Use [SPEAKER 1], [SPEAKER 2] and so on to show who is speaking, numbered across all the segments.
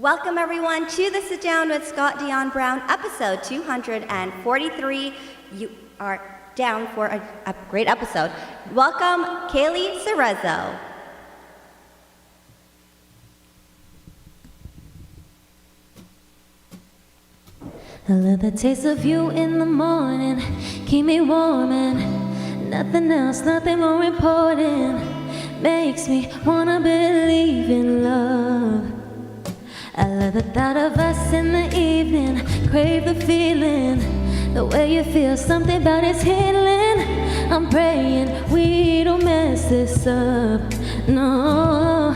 [SPEAKER 1] Welcome everyone to the Sit Down with Scott Dion Brown, episode 243. You are down for a great episode. Welcome, Kayleigh Cerezo.
[SPEAKER 2] I love the taste of you in the morning, keep me warm and nothing else, nothing more important makes me wanna believe in love. I love the thought of us in the evening, crave the feeling, the way you feel, something about it's healing. I'm praying we don't mess this up, no.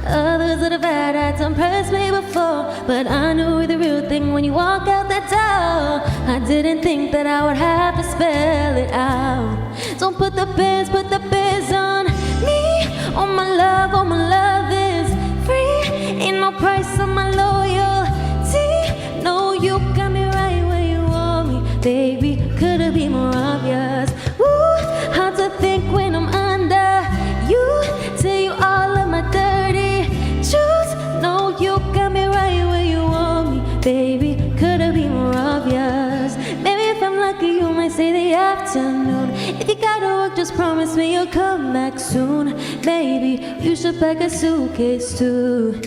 [SPEAKER 2] Others that have had impressed me before, but I knew the real thing when you walk out that door. I didn't think that I would have to spell it out. Don't put the biz on me. Oh my love is free. Ain't no price on my loyalty. No, you got me right where you want me, baby. Could it be more obvious? Ooh, hard to think when I'm under you. Tell you all of my dirty truths. No, you got me right where you want me, baby. Could it be more obvious? Maybe if I'm lucky, you might say the afternoon. If you gotta work, just promise me you'll come back soon. Maybe you should pack a suitcase too.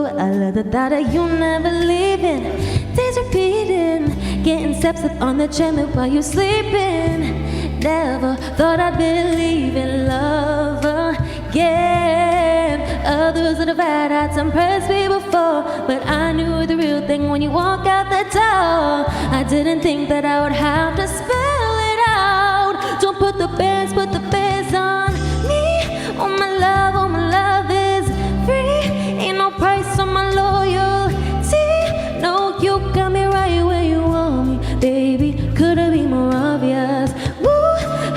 [SPEAKER 2] I love the thought of you never leaving. Days repeating, getting steps up on the treadmill while you're sleeping. Never thought I'd believe in love again. Others that have had impressed me before, but I knew the real thing when you walk out the door. I didn't think that I would have to spell it out. Don't put the biz on me. Oh my love is free. Ain't no price on my loyalty. No, you got me right where you want me, baby. Could it be more obvious?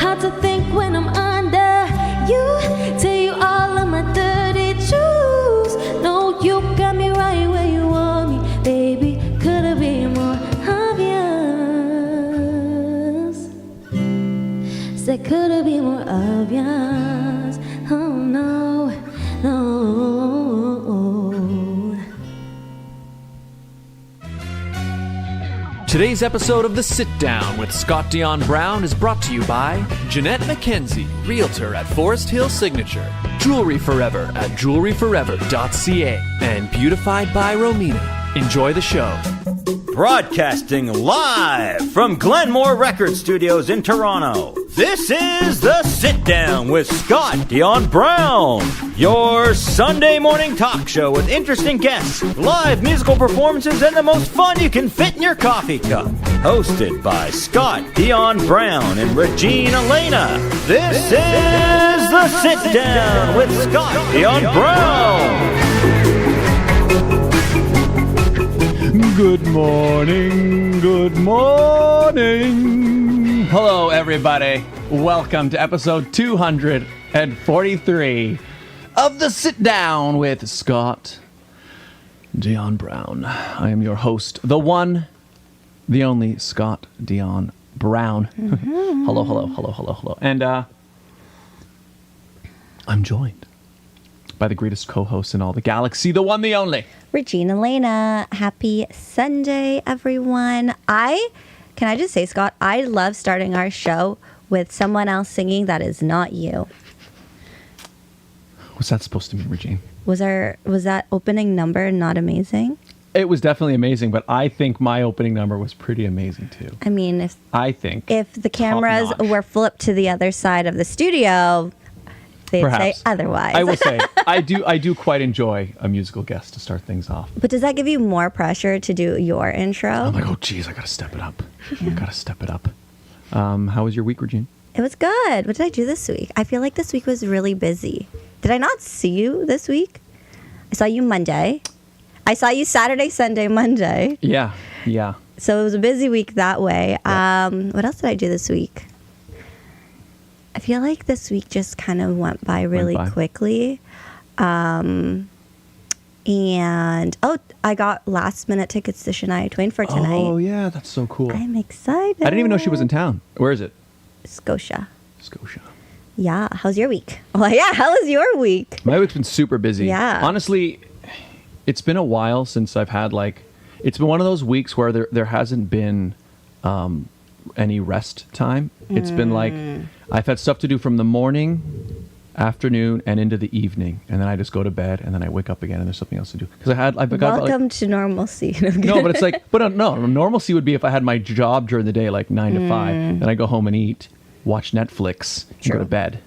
[SPEAKER 2] Hard to think when I'm under you. Tell you all of my dirty truths. No, you got me right where you want me, baby. Could it be more obvious? Say, could it be more obvious? Oh no, no.
[SPEAKER 3] Today's episode of The Sit Down with Scott Dion Brown is brought to you by Jeanette McKenzie, Realtor at Forest Hill Signature, Jewelry Forever at jewelryforever.ca, and Beautified by Romina. Enjoy the show.
[SPEAKER 4] Broadcasting live from Glenmore Record Studios in Toronto, this is The Sit Down with Scott Dion Brown, your Sunday morning talk show with interesting guests, live musical performances, and the most fun you can fit in your coffee cup. Hosted by Scott Dion Brown and Regine Alaina, this is The Sit Down with Scott Dion Brown.
[SPEAKER 3] Good morning, good morning. Hello, everybody. Welcome to episode 243 of The Sit Down with Scott Dion Brown. I am your host, the one, the only Scott Dion Brown. Mm-hmm. Hello. And I'm joined by the greatest co-host in all the galaxy, the one, the only
[SPEAKER 1] Regine Alaina. Happy Sunday, everyone. Can I just say, Scott, I love starting our show with someone else singing that is not you.
[SPEAKER 3] What's that supposed to mean, Regine?
[SPEAKER 1] Was that opening number not amazing?
[SPEAKER 3] It was definitely amazing, but I think my opening number was pretty amazing too.
[SPEAKER 1] I mean, if the cameras
[SPEAKER 3] top-notch
[SPEAKER 1] were flipped to the other side of the studio, they'd
[SPEAKER 3] Perhaps.
[SPEAKER 1] say otherwise.
[SPEAKER 3] I will say, I do quite enjoy a musical guest to start things off.
[SPEAKER 1] But does that give you more pressure to do your intro?
[SPEAKER 3] I'm like, oh geez, I gotta step it up. How was your week, Regine?
[SPEAKER 1] It was good. What did I do this week? I feel like this week was really busy. Did I not see you this week? I saw you Monday. I saw you Saturday, Sunday, Monday.
[SPEAKER 3] Yeah.
[SPEAKER 1] So it was a busy week that way.
[SPEAKER 3] Yep.
[SPEAKER 1] What else did I do this week? I feel like this week just kind of went by really quickly. And I got last minute tickets to Shania Twain for tonight.
[SPEAKER 3] Oh yeah, that's so cool.
[SPEAKER 1] I'm excited.
[SPEAKER 3] I didn't even know she was in town. Where is it?
[SPEAKER 1] Scotia.
[SPEAKER 2] Yeah. How's your week? Well, yeah. How was your week?
[SPEAKER 3] My week's been super busy.
[SPEAKER 2] Yeah.
[SPEAKER 3] Honestly,
[SPEAKER 5] it's been a while since I've had like, it's been one of those weeks where there hasn't been any rest time. It's been like, I've had stuff to do from the morning, afternoon, and into the evening, and then I just go to bed, and then I wake up again, and there's something else to do. Because I've got
[SPEAKER 1] Welcome to normalcy.
[SPEAKER 5] no, but it's like, no, normalcy would be if I had my job during the day, like 9 to 5, then I go home and eat, watch Netflix, and go to bed.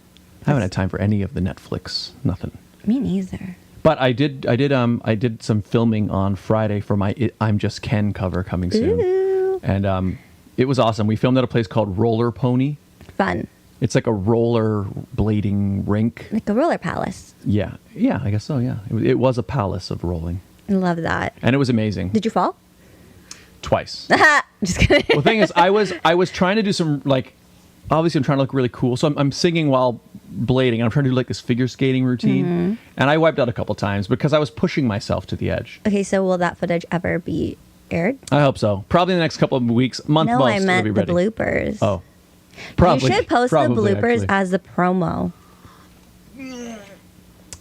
[SPEAKER 5] I haven't had time for any of the Netflix, nothing.
[SPEAKER 1] Me neither.
[SPEAKER 5] But I did some filming on Friday for my I'm Just Ken cover coming soon.
[SPEAKER 1] Ooh.
[SPEAKER 5] And it was awesome. We filmed at a place called Roller Pony.
[SPEAKER 1] Fun.
[SPEAKER 5] It's like a roller blading rink.
[SPEAKER 1] Like a roller palace.
[SPEAKER 5] Yeah, I guess so, yeah. It was a palace of rolling.
[SPEAKER 1] I love that.
[SPEAKER 5] And it was amazing.
[SPEAKER 1] Did you fall?
[SPEAKER 5] Twice.
[SPEAKER 1] Just kidding.
[SPEAKER 5] Well, the thing is, I was trying to do some, like, obviously I'm trying to look really cool. So I'm singing while blading. I'm trying to do like this figure skating routine. And I wiped out a couple times because I was pushing myself to the edge.
[SPEAKER 1] Okay, so will that footage ever be aired?
[SPEAKER 5] I hope so. Probably in the next couple of weeks, month
[SPEAKER 1] No,
[SPEAKER 5] most,
[SPEAKER 1] I meant
[SPEAKER 5] it'll be
[SPEAKER 1] the
[SPEAKER 5] ready.
[SPEAKER 1] bloopers.
[SPEAKER 5] Oh. Probably.
[SPEAKER 1] You should post the
[SPEAKER 5] probably,
[SPEAKER 1] bloopers
[SPEAKER 5] actually.
[SPEAKER 1] as the promo.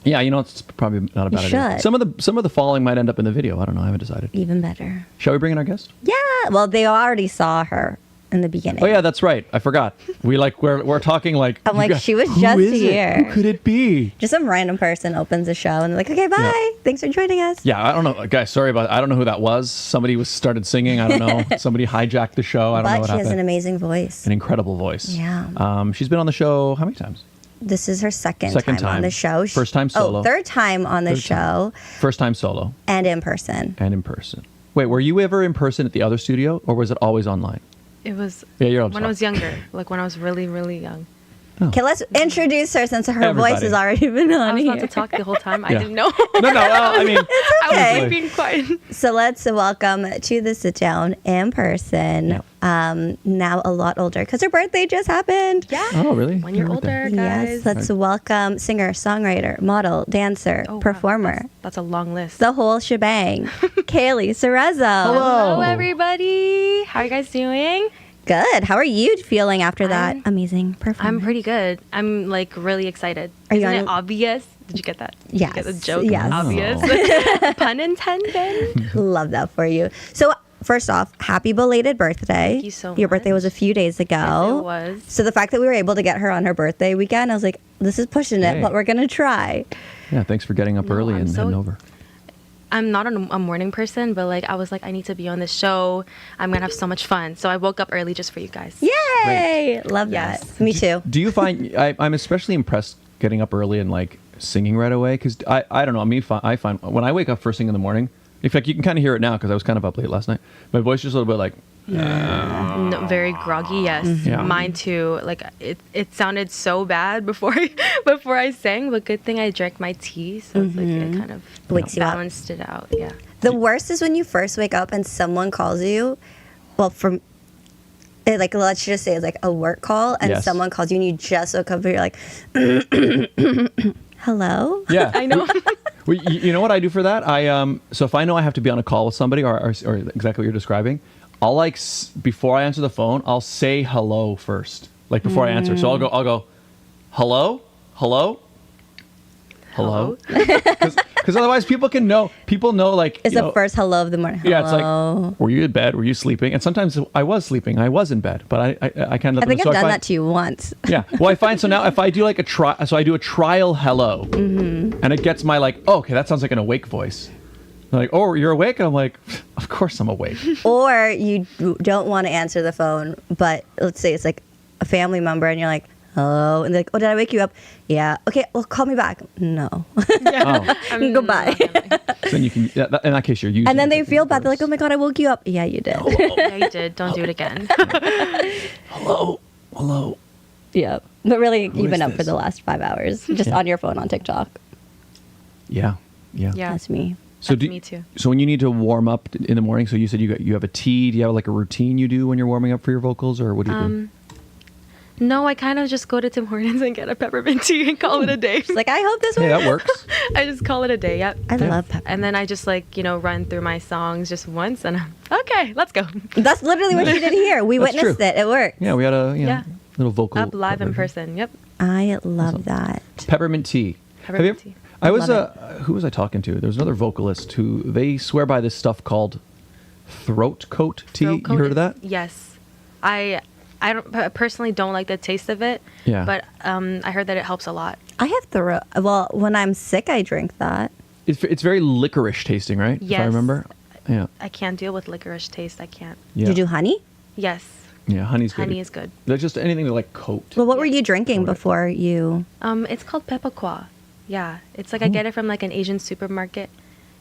[SPEAKER 5] Yeah, you know, it's probably not a bad idea.
[SPEAKER 1] should.
[SPEAKER 5] Some of the following might end up in the video. I don't know. I haven't decided.
[SPEAKER 1] Even better.
[SPEAKER 5] Shall we bring in our guest?
[SPEAKER 1] Yeah. Well, they already saw her in the beginning.
[SPEAKER 5] Oh yeah, that's right. I forgot. We're talking like.
[SPEAKER 1] I'm
[SPEAKER 5] you
[SPEAKER 1] like,
[SPEAKER 5] guys-
[SPEAKER 1] she was
[SPEAKER 5] who
[SPEAKER 1] just
[SPEAKER 5] is it?
[SPEAKER 1] here.
[SPEAKER 5] Who could it be?
[SPEAKER 1] Just some random person opens the show and they're like, okay, bye.
[SPEAKER 5] Yeah.
[SPEAKER 1] Thanks for joining us.
[SPEAKER 5] Yeah, I don't know, guys. Sorry about. I don't know who that was. Somebody started singing. I don't know. Somebody hijacked the show. I don't know
[SPEAKER 1] But
[SPEAKER 5] what
[SPEAKER 1] she has
[SPEAKER 5] happened.
[SPEAKER 1] an amazing voice.
[SPEAKER 5] An incredible voice.
[SPEAKER 1] Yeah.
[SPEAKER 5] She's been on the show how many times?
[SPEAKER 1] This is her second
[SPEAKER 5] Second
[SPEAKER 1] time on
[SPEAKER 5] time.
[SPEAKER 1] the show.
[SPEAKER 5] First time solo.
[SPEAKER 1] Oh, third time on the
[SPEAKER 5] Third time.
[SPEAKER 1] show
[SPEAKER 5] First time solo
[SPEAKER 1] and in person.
[SPEAKER 5] and in person. Wait, were you ever in person at the other studio, or was it always online?
[SPEAKER 6] It was
[SPEAKER 5] Yeah, you're
[SPEAKER 6] when I was younger, like when I was really, really young.
[SPEAKER 1] Okay, let's introduce her since her
[SPEAKER 5] Everybody.
[SPEAKER 1] voice has already been on
[SPEAKER 6] I was
[SPEAKER 1] here.
[SPEAKER 6] about to talk the whole time. I
[SPEAKER 5] Yeah.
[SPEAKER 6] didn't know.
[SPEAKER 5] No, well, I mean,
[SPEAKER 1] okay.
[SPEAKER 6] I was being quiet.
[SPEAKER 1] So let's welcome to the sit down in person. Now a lot older because her birthday just happened. Yeah.
[SPEAKER 5] oh really?
[SPEAKER 6] When you're
[SPEAKER 5] Right there.
[SPEAKER 6] older, guys.
[SPEAKER 1] Yes. Let's welcome singer, songwriter, model, dancer,
[SPEAKER 6] Oh, wow.
[SPEAKER 1] performer,
[SPEAKER 6] That's a long list.
[SPEAKER 1] the whole shebang. Kayleigh Cerezo.
[SPEAKER 5] Hello.
[SPEAKER 6] Hello, everybody. How are you guys doing?
[SPEAKER 1] Good. How are you feeling after that
[SPEAKER 6] I'm-
[SPEAKER 1] amazing performance?
[SPEAKER 6] I'm pretty good. I'm like really excited.
[SPEAKER 1] Are you
[SPEAKER 6] Isn't
[SPEAKER 1] on-
[SPEAKER 6] it obvious? Did you get that? Did
[SPEAKER 1] Yes.
[SPEAKER 6] you get the joke?
[SPEAKER 1] Yes.
[SPEAKER 6] Obvious. Pun intended.
[SPEAKER 1] Love that for you. So first off, happy belated birthday.
[SPEAKER 6] Thank you so
[SPEAKER 1] Your birthday
[SPEAKER 6] much.
[SPEAKER 1] was a few days ago.
[SPEAKER 6] Yes, it was.
[SPEAKER 1] So the fact that we were able to get her on her birthday weekend, I was like, this is pushing it,
[SPEAKER 5] Hey.
[SPEAKER 1] but we're going to try.
[SPEAKER 5] Yeah, thanks for getting up
[SPEAKER 6] No,
[SPEAKER 5] early
[SPEAKER 6] I'm
[SPEAKER 5] and
[SPEAKER 6] so-
[SPEAKER 5] heading over.
[SPEAKER 6] I'm not a morning person, but like I was like, I need to be on this show. I'm gonna have so much fun. So I woke up early just for you guys.
[SPEAKER 1] Yay! Love
[SPEAKER 6] Yes.
[SPEAKER 1] that. Me too.
[SPEAKER 5] Do you find I'm especially impressed getting up early and like singing right away? Because I don't know. I find when I wake up first thing in the morning, in fact, you can kind of hear it now because I was kind of up late last night. My voice is just a little bit like.
[SPEAKER 6] No, very groggy, yes.
[SPEAKER 5] Yeah.
[SPEAKER 6] Mine too. Like it sounded so bad before I sang, but good thing I drank my tea, so it's like it kind of
[SPEAKER 1] Wakes you up.
[SPEAKER 6] balanced it out. Yeah.
[SPEAKER 1] The worst is when you first wake up and someone calls you. Well, from like let's just say it's like a work call, and
[SPEAKER 5] Yes.
[SPEAKER 1] someone calls you and you just woke up and you're like, hello.
[SPEAKER 5] Yeah,
[SPEAKER 6] I know.
[SPEAKER 5] Well, you know what I do for that? So if I know I have to be on a call with somebody or exactly what you're describing, I'll like before I answer the phone, I'll say hello first, like before I answer. So I'll go, hello, because otherwise people know like
[SPEAKER 1] It's
[SPEAKER 5] you
[SPEAKER 1] the
[SPEAKER 5] know,
[SPEAKER 1] first hello of the morning. Hello.
[SPEAKER 5] Yeah, it's like, were you in bed? Were you sleeping? And sometimes I was sleeping. I was in bed, but I kind of.
[SPEAKER 1] I think I've done that to you once.
[SPEAKER 5] Yeah. Well, I find so now if I do like so I do a trial hello, and it gets my like, oh, okay, that sounds like an awake voice. They're like, oh, you're awake? I'm like, of course I'm awake.
[SPEAKER 1] Or you don't want to answer the phone, but let's say it's like a family member and you're like, hello. And they're like, oh, did I wake you up? Yeah. Okay, well, call me back. No.
[SPEAKER 5] Oh,
[SPEAKER 1] Goodbye.
[SPEAKER 5] so then you can. Yeah, in that case, you're using.
[SPEAKER 1] And then
[SPEAKER 5] it
[SPEAKER 1] they
[SPEAKER 5] as
[SPEAKER 1] feel
[SPEAKER 5] a
[SPEAKER 1] bad. They're like, oh
[SPEAKER 5] voice.
[SPEAKER 1] my God, I woke you up. Yeah, you did.
[SPEAKER 6] Yeah, you did. Don't do it again.
[SPEAKER 5] Hello.
[SPEAKER 1] Yeah. But really, you've
[SPEAKER 5] is
[SPEAKER 1] been up for
[SPEAKER 5] this?
[SPEAKER 1] the last 5 hours just
[SPEAKER 5] Yeah.
[SPEAKER 1] on your phone on TikTok.
[SPEAKER 5] Yeah.
[SPEAKER 6] Yeah.
[SPEAKER 1] That's me.
[SPEAKER 5] So
[SPEAKER 6] That's me too.
[SPEAKER 5] So when you need to warm up in the morning, so you said you have a tea. Do you have like a routine you do when you're warming up for your vocals, or what do you do?
[SPEAKER 6] No, I kind of just go to Tim Hortons and get a peppermint tea and call it a day.
[SPEAKER 1] It's like, I hope this
[SPEAKER 5] Hey,
[SPEAKER 1] works.
[SPEAKER 5] that works.
[SPEAKER 6] I just call it a day. Yep.
[SPEAKER 1] I love pepper.
[SPEAKER 6] And then I just like, run through my songs just once and I'm okay, let's go.
[SPEAKER 1] That's literally what you did here. We
[SPEAKER 5] That's
[SPEAKER 1] witnessed
[SPEAKER 5] true.
[SPEAKER 1] it. It worked.
[SPEAKER 5] Yeah, we had a
[SPEAKER 6] Yeah.
[SPEAKER 5] little vocal
[SPEAKER 6] Up live in
[SPEAKER 5] version.
[SPEAKER 6] person. Yep.
[SPEAKER 1] I love that.
[SPEAKER 5] Peppermint tea.
[SPEAKER 6] Peppermint
[SPEAKER 5] have you,
[SPEAKER 6] tea.
[SPEAKER 5] I was
[SPEAKER 1] love
[SPEAKER 5] who was I talking to? There was another vocalist who they swear by this stuff called throat coat tea.
[SPEAKER 6] Throat coat
[SPEAKER 5] You heard of
[SPEAKER 6] is-
[SPEAKER 5] that?
[SPEAKER 6] Yes. I personally don't like the taste of it.
[SPEAKER 5] Yeah.
[SPEAKER 6] But I heard that it helps a lot.
[SPEAKER 1] I have throat. Well, when I'm sick, I drink that.
[SPEAKER 5] It's very licorice tasting, right? If I
[SPEAKER 6] Yes.
[SPEAKER 5] remember. Yeah.
[SPEAKER 6] I can't deal with licorice taste. I can't.
[SPEAKER 5] Yeah.
[SPEAKER 1] Did you do honey?
[SPEAKER 6] Yes.
[SPEAKER 5] Yeah, honey's good.
[SPEAKER 6] Honey is good.
[SPEAKER 5] Like just anything to like coat.
[SPEAKER 1] Well, what were you drinking
[SPEAKER 5] Okay.
[SPEAKER 1] before you?
[SPEAKER 6] It's called pepakwa. Yeah. It's like I get it from like an Asian supermarket,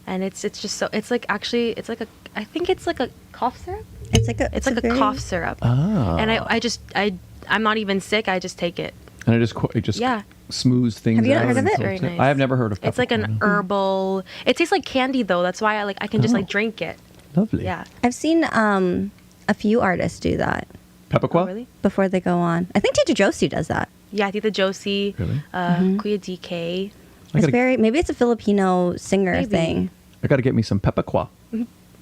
[SPEAKER 6] and it's just so it's like actually it's like a I think it's like a cough syrup.
[SPEAKER 1] It's like
[SPEAKER 6] It's like a
[SPEAKER 1] very-
[SPEAKER 6] cough syrup.
[SPEAKER 5] Ah.
[SPEAKER 6] And I'm not even sick. I just take it.
[SPEAKER 5] And it just
[SPEAKER 6] Yeah.
[SPEAKER 5] smooths things
[SPEAKER 1] Have you not
[SPEAKER 5] out
[SPEAKER 1] heard of
[SPEAKER 5] and
[SPEAKER 1] it?
[SPEAKER 5] coats
[SPEAKER 6] Very nice.
[SPEAKER 5] I have never heard of
[SPEAKER 6] It's like an herbal. It tastes like candy though. That's why I can just
[SPEAKER 5] Oh.
[SPEAKER 6] like drink it.
[SPEAKER 5] Lovely.
[SPEAKER 6] Yeah.
[SPEAKER 1] I've seen a few artists do that
[SPEAKER 5] Pepperqua?
[SPEAKER 6] Oh, really?
[SPEAKER 1] before they go on. I think Tita Josie does that.
[SPEAKER 6] Yeah, Tita Josie,
[SPEAKER 5] Really?
[SPEAKER 6] Kuya DK.
[SPEAKER 5] I
[SPEAKER 1] It's
[SPEAKER 5] gotta,
[SPEAKER 1] very maybe it's a Filipino singer
[SPEAKER 6] Maybe.
[SPEAKER 1] thing.
[SPEAKER 5] I gotta get me some Pepperqua.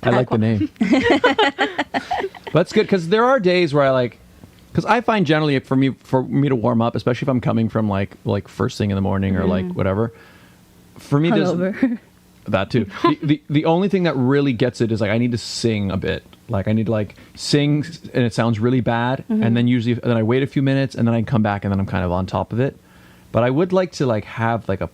[SPEAKER 5] I like the name. But that's good because there are days where because I find generally for me to warm up, especially if I'm coming from like first thing in the morning or like whatever. For me, there's
[SPEAKER 1] Hungover.
[SPEAKER 5] that too. The only thing that really gets it is like I need to sing a bit. Like I need to like sing and it sounds really bad, and then then I wait a few minutes and then I come back and then I'm kind of on top of it. But I would like to like have like a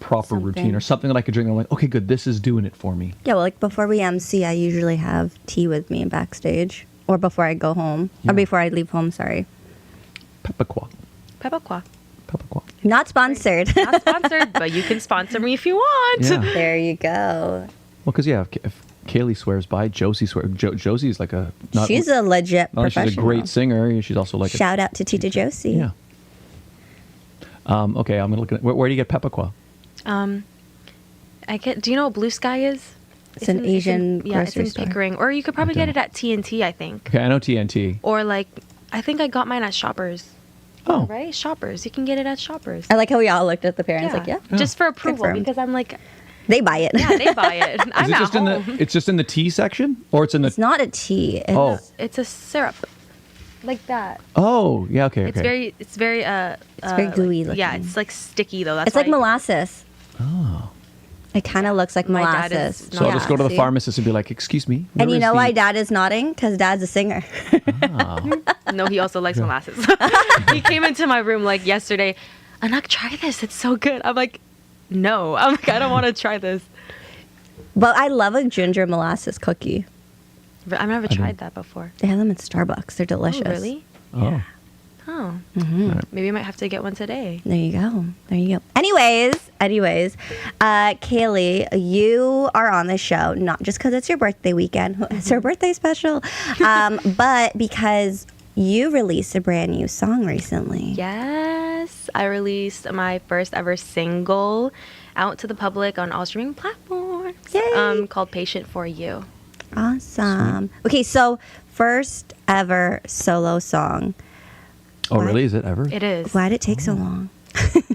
[SPEAKER 5] proper routine or something that I could drink. I'm like, okay, good, this is doing it for me.
[SPEAKER 1] Yeah, well, like before we MC, I usually have tea with me backstage, or before I go home,
[SPEAKER 5] Yeah.
[SPEAKER 1] or before I leave home. Sorry,
[SPEAKER 5] Pepperqua.
[SPEAKER 6] Pepakwa.
[SPEAKER 5] Pepperqua.
[SPEAKER 1] not sponsored.
[SPEAKER 6] Not sponsored, but you can sponsor me if you want.
[SPEAKER 5] Yeah.
[SPEAKER 1] There you go.
[SPEAKER 5] Well, because if Kayleigh swears by, Josie swears. Josie's like a.
[SPEAKER 1] She's a legit
[SPEAKER 5] not only
[SPEAKER 1] professional.
[SPEAKER 5] she's a great singer. She's also like
[SPEAKER 1] Shout out to Tita Josie.
[SPEAKER 5] Yeah. Okay, I'm gonna look at where do you get Pepperqua?
[SPEAKER 6] Do you know what Blue Sky is?
[SPEAKER 1] It's an Asian
[SPEAKER 6] yeah, it's
[SPEAKER 1] grocery
[SPEAKER 6] in
[SPEAKER 1] store.
[SPEAKER 6] Pickering, or you could probably get
[SPEAKER 5] don't.
[SPEAKER 6] it at TNT. I think,
[SPEAKER 5] Okay, I know TNT.
[SPEAKER 6] or like I think I got mine at Shoppers.
[SPEAKER 5] Oh,
[SPEAKER 6] Right, Shoppers. You can get it at Shoppers.
[SPEAKER 1] I like how we all looked at the parents like, yeah,
[SPEAKER 6] Just for approval
[SPEAKER 1] Confirmed.
[SPEAKER 6] because I'm like,
[SPEAKER 1] they buy it.
[SPEAKER 6] yeah, they buy it.
[SPEAKER 5] is
[SPEAKER 6] I'm
[SPEAKER 5] it
[SPEAKER 6] at
[SPEAKER 5] just
[SPEAKER 6] home.
[SPEAKER 5] it's just in the tea section, or it's in the?
[SPEAKER 1] It's not a tea. It's,
[SPEAKER 5] Oh.
[SPEAKER 6] It's a syrup, like that.
[SPEAKER 5] Oh, yeah. Okay.
[SPEAKER 6] It's very
[SPEAKER 1] It's very gooey
[SPEAKER 6] like, yeah,
[SPEAKER 1] looking.
[SPEAKER 6] it's like sticky though. That's
[SPEAKER 1] it's like
[SPEAKER 6] why-
[SPEAKER 1] molasses.
[SPEAKER 5] Oh.
[SPEAKER 1] It kind of looks like
[SPEAKER 6] My dad
[SPEAKER 1] molasses.
[SPEAKER 6] is
[SPEAKER 5] So I'll just go to the
[SPEAKER 1] see?
[SPEAKER 5] pharmacist and be like, "Excuse me."
[SPEAKER 1] And
[SPEAKER 5] where
[SPEAKER 1] you
[SPEAKER 5] is
[SPEAKER 1] know
[SPEAKER 5] the-"
[SPEAKER 1] why Dad is nodding? Because Dad's a singer.
[SPEAKER 5] Oh.
[SPEAKER 6] No, he also likes molasses. He came into my room like yesterday. Anak, try this. It's so good. I'm like, no. I'm like, I don't want to try this.
[SPEAKER 1] But I love a ginger molasses cookie.
[SPEAKER 6] But I've never tried that before.
[SPEAKER 1] They have them at Starbucks. They're delicious.
[SPEAKER 6] Oh, really?
[SPEAKER 5] Oh.
[SPEAKER 6] Oh.
[SPEAKER 1] Mm-hmm.
[SPEAKER 6] Maybe I might have to get one today.
[SPEAKER 1] There you go. There you go. Anyways, Kayleigh, you are on the show not just because it's your birthday weekend. It's her birthday special, but because you released a brand new song recently.
[SPEAKER 6] Yes. I released my first ever single out to the public on all streaming platforms.
[SPEAKER 1] Yay.
[SPEAKER 6] Called Patient for You.
[SPEAKER 1] Awesome. Okay, so first ever solo song.
[SPEAKER 5] Oh,
[SPEAKER 1] What?
[SPEAKER 5] really? Is it ever?
[SPEAKER 6] It is.
[SPEAKER 1] Why did it take so long?